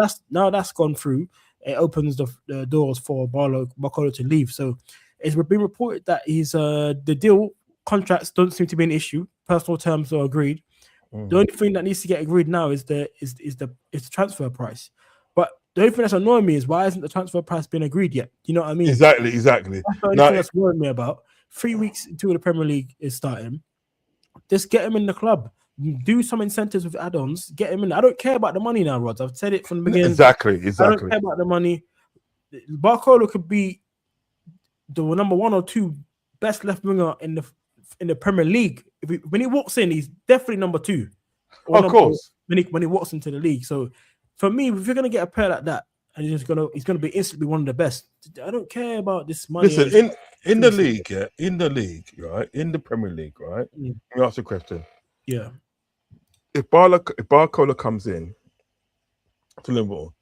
that's gone through. It opens the doors for Barcola to leave. So it's been reported that he's the deal contracts don't seem to be an issue. Personal terms are agreed. The only thing that needs to get agreed now is the transfer price. But the only thing that's annoying me is why hasn't the transfer price been agreed yet? You know what I mean? Exactly. That's the only thing that's worrying me about. 3 weeks until the Premier League is starting, just get him in the club. Do some incentives with add-ons. Get him in. I don't care about the money now, Rods. I've said it from the beginning. Exactly. I don't care about the money. Barcola could be the number 1 or 2 best left winger in the Premier League. When he walks in, he's definitely number 2. Of course. When he walks into the league. So for me, if you're gonna get a player like that, and he's gonna be instantly one of the best. I don't care about this money. Listen, in the league, right? In the Premier League, right? Let me ask you a question. Yeah. If Barcola comes in to Liverpool,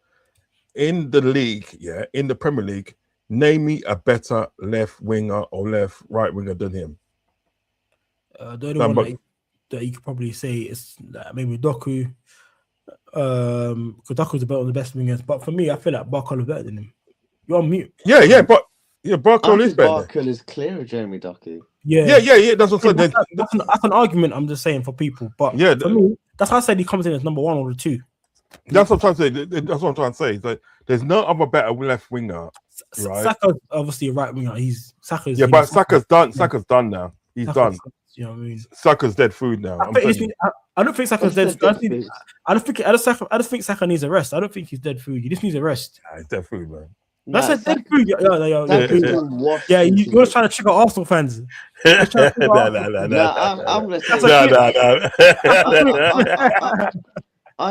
in the league, in the Premier League, name me a better left winger or right winger than him. The only one that you could probably say is maybe Doku. Because Doku's one of the best wingers, but for me, I feel like Barcola better than him. You're on mute. But Barcola is better. Barcola is clearer, Jeremy Doku. Yeah. That's what I'm saying. That's an argument. I'm just saying for people, but for me, that's why I said he comes in as number 1 or 2. That's what I'm trying to say. That's what I'm trying to say. Like, there's no other better left winger. Right? Saka's obviously a right winger. Saka's done. Saka's done now. He's done. You know what I mean? Saka's dead food now. I don't think Saka's dead food. I just think Saka needs a rest. I don't think he's dead food. He just needs a rest. He's dead food, man. That's a dead food. Yeah, you're trying to trigger Arsenal fans. I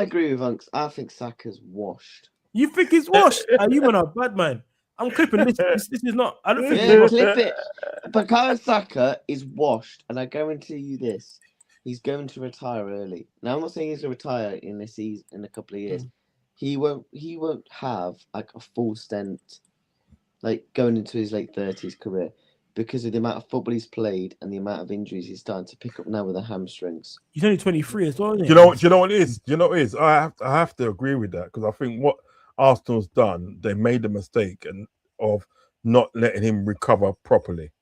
agree with Unks. I think Saka's washed. You think he's washed? You man are bad, man. I'm clipping this. This is not. I don't think. Yeah, clip it. Bukayo Saka is washed, and I guarantee you this: he's going to retire early. Now, I'm not saying he's going to retire in this season in a couple of years. He won't have like a full stint, like going into his late 30s career, because of the amount of football he's played and the amount of injuries he's starting to pick up now with the hamstrings. He's only 23 as well. Do you know what it is? Do you know what it is? I have to agree with that, because I think what Arsenal's done, they made the mistake of not letting him recover properly.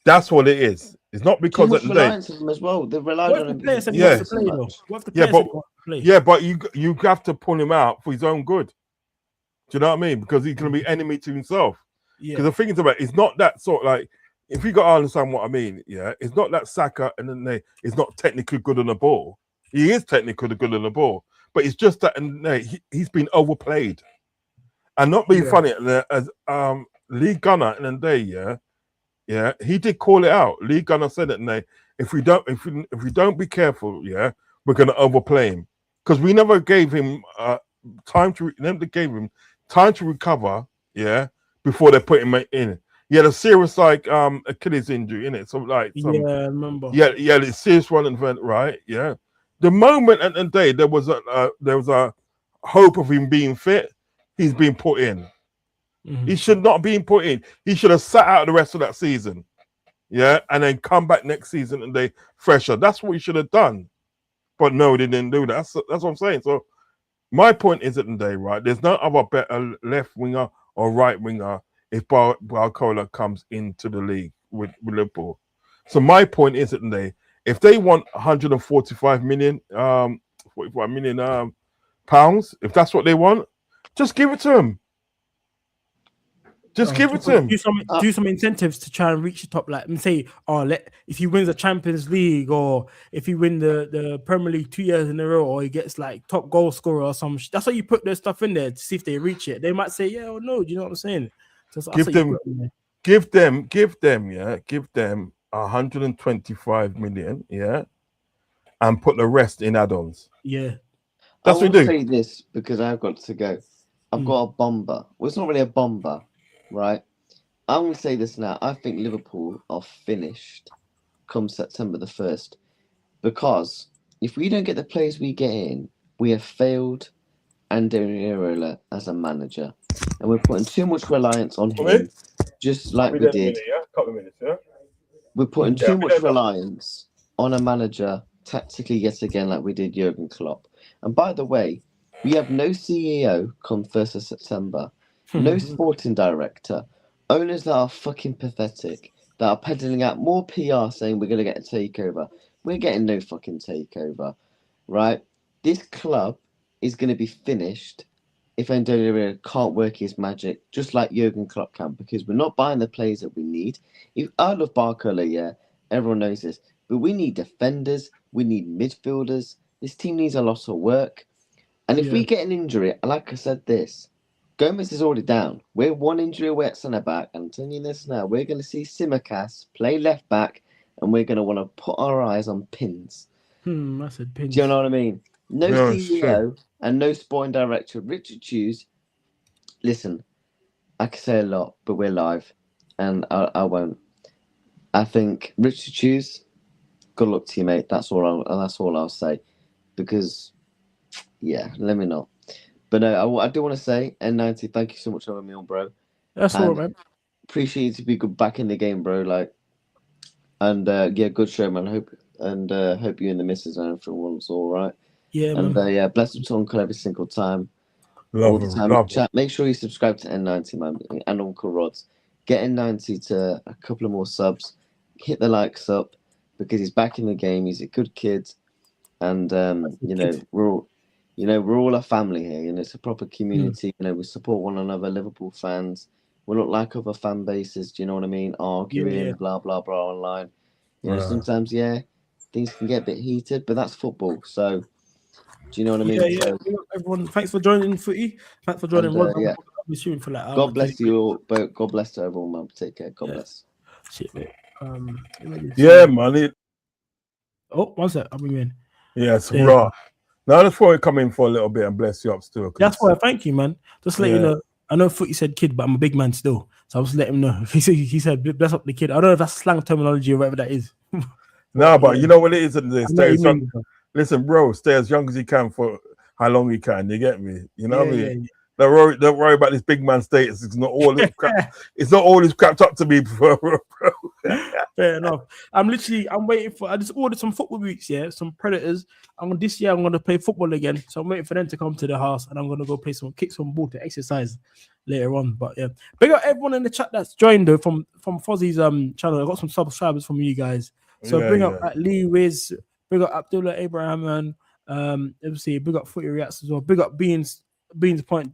That's what it is. It's not because of reliance on him as well. They relied on him. But you have to pull him out for his own good. Do you know what I mean? Because he's going to be enemy to himself. Because the thing is about it's not that sort of like, if you got to understand what I mean, it's not that Saka and then is not technically good on the ball. He is technically good on the ball, but it's just that he's been overplayed. And not being funny, as Lee Gunner in the day, he did call it out. Lee Gunner said it, and if we don't be careful, we're going to overplay him, because we never gave him time to recover, before they put him in. He had a serious Achilles injury in it, so I remember. Yeah, the serious one event, right? Yeah. The moment at the day there was a hope of him being fit, he's been put in. He should not be put in. He should have sat out the rest of that season. Yeah, and then come back next season and they fresher. That's what he should have done. But no, they didn't do that. That's what I'm saying. So my point is at the day, right? There's no other better left winger or right winger if Barcola comes into the league with Liverpool. So my point is at the day, if they want 145 million, 45 million pounds, if that's what they want, just give it to him. Just give it to him. Do some incentives to try and reach the top. Like, say, if he wins the Champions League, or if he win the Premier League 2 years in a row, or he gets like top goal scorer or some. That's why you put their stuff in there to see if they reach it. They might say yeah or no. Do you know what I'm saying? So give them 125 million, yeah, and put the rest in add-ons. Yeah, that's what we do. I will say this because I've got to go. I've got a bomber. Well, it's not really a bomber. Right, I'm going to say this now. I think Liverpool are finished come September the 1st because if we don't get the players we get in, we have failed Andoni Iraola as a manager, and we're putting too much reliance on him, just like we did. Couple of minutes, yeah. We're putting too much reliance on a manager tactically yet again, like we did Jurgen Klopp. And by the way, we have no CEO come 1st of September. No sporting director, owners that are fucking pathetic, that are peddling out more PR saying we're going to get a takeover. We're getting no fucking takeover, right? This club is going to be finished if Andoni Iraola can't work his magic, just like Jurgen Klopp can, because we're not buying the players that we need. I love Barcola, yeah, everyone knows this, but we need defenders, we need midfielders. This team needs a lot of work. And if we get an injury, like I said this, Gomez is already down. We're one injury away at centre back. I'm telling you this now. We're going to see Simicast play left back, and we're going to want to put our eyes on pins. I said pins. Do you know what I mean? No CEO and no sporting director. Richard Hughes. Listen, I can say a lot, but we're live, and I won't. I think Richard Hughes, good luck to you, mate. That's all I'll say, because let me know. But no, I do want to say, N90, thank you so much for having me on, bro. That's all right, man. Appreciate you to be good back in the game, bro. Good show, man. Hope you and the missus and everyone's all right. Yeah, and man. Bless to Uncle every single time. All the time. Chat. Make sure you subscribe to N90, man, and Uncle Rods. Get N90 to a couple of more subs. Hit the likes up because he's back in the game. He's a good kid, and we're all a family here. It's a proper community. We support one another. Liverpool fans. We're not like other fan bases. Do you know what I mean? Arguing, blah blah blah online. Sometimes things can get a bit heated, but that's football. So, do you know what I mean? So, everyone, thanks for joining, Footy. Thanks for joining. For like God bless you all. God bless to everyone, man. Take care. God bless. Shit, mate. Man. Oh, one sec. I'll bring you in. Yeah, it's raw. Now I just thought come in for a little bit and bless you up still. That's why. Thank you, man. Just let you know. I know Footy said kid, but I'm a big man still. So I'll just let him know. He said bless up the kid. I don't know if that's slang terminology or whatever that is. But you know what it is? Listen, bro, stay as young as you can for how long you can. You get me? You know what I mean? Don't worry about this big man status. It's not all this crap. It's not all this crapped up to me, bro. Fair enough. I'm waiting for. I just ordered some football boots. Some Predators. This year I'm gonna play football again. So I'm waiting for them to come to the house, and I'm gonna go kick some ball to exercise later on. But big up everyone in the chat that's joined though from Fozzie's channel. I got some subscribers from you guys. So bring up Lee Wiz, big up Abdullah Abraham, and obviously big up Footy Reacts as well. Big up Beans Pan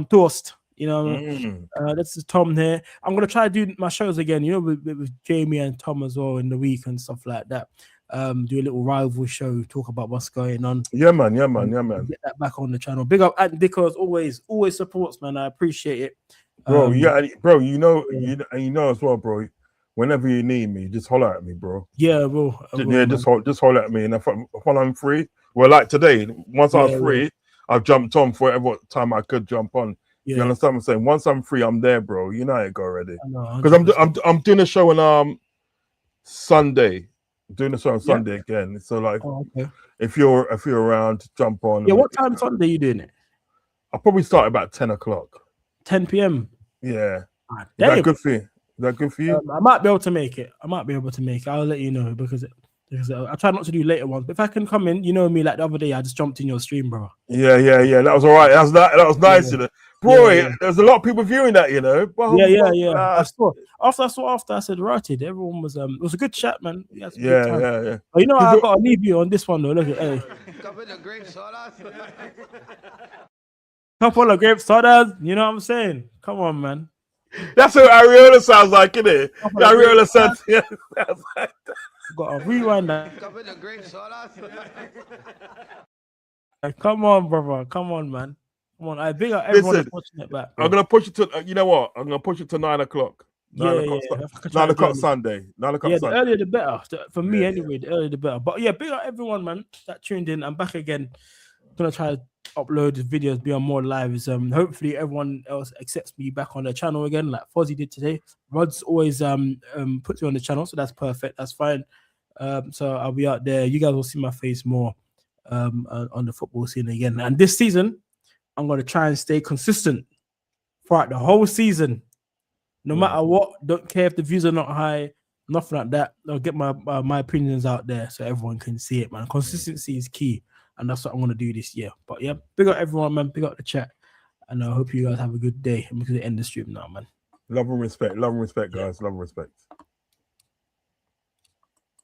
Toast. This is Tom here. I'm gonna try to do my shows again, with Jamie and Tom as well in the week and stuff like that. Do a little rival show, talk about what's going on. Yeah, man. Get that back on the channel. Big up Ant Dicker as always supports, man. I appreciate it. Bro, you know as well, bro. Whenever you need me, just holler at me, bro. Yeah, bro. Just holler at me. And if I'm free, well, like today, once I was free, I've jumped on for whatever time I could jump on. You understand what I'm saying? Once I'm free, I'm there, bro. You know how it go already. Because I'm doing a show on Sunday. Doing a show on Sunday again. So if you're around, jump on. Yeah, what time Sunday are you doing it? I'll probably start about 10 o'clock. 10 p.m. Yeah. Ah, Is that damn. good for you? Is that good for you? I might be able to make it. I'll let you know because I try not to do later ones. But if I can come in, you know me, like the other day, I just jumped in your stream, bro. Yeah. That was all right. That was nice, you know. Boy, there's a lot of people viewing that, you know. I saw. After I said rotted, everyone was it was a good chat, man. We had some good time. Yeah. But you know, I gotta leave you on this one though. Look at couple of grape sodas. You know what I'm saying? Come on, man. That's what Ariola sounds like, isn't it? Ariola sounds. Yeah. Got to rewind that. Come on, brother. Come on, man. Come on. I big up everyone that's watching it back. Bro. I'm gonna push it to. You know what? I'm gonna push it to 9 o'clock. 9 o'clock Sunday. 9 o'clock. Yeah, Sunday. the earlier the better. For me, anyway, the earlier the better. But yeah, big up everyone, man, that tuned in. I'm back again. Gonna try to upload videos, be on more lives. Hopefully everyone else accepts me back on the channel again, like Fozzy did today. Rod's always puts you on the channel, so that's perfect. That's fine. So I'll be out there. You guys will see my face more on the football scene again. And this season, I'm gonna try and stay consistent throughout the whole season. No matter what, don't care if the views are not high, nothing like that. I'll get my opinions out there so everyone can see it, man. Consistency is key. And that's what I'm going to do this year. But yeah, big up everyone, man. Big up the chat. And I hope you guys have a good day. I'm going to end the stream now, man. Love and respect, guys. Love and respect.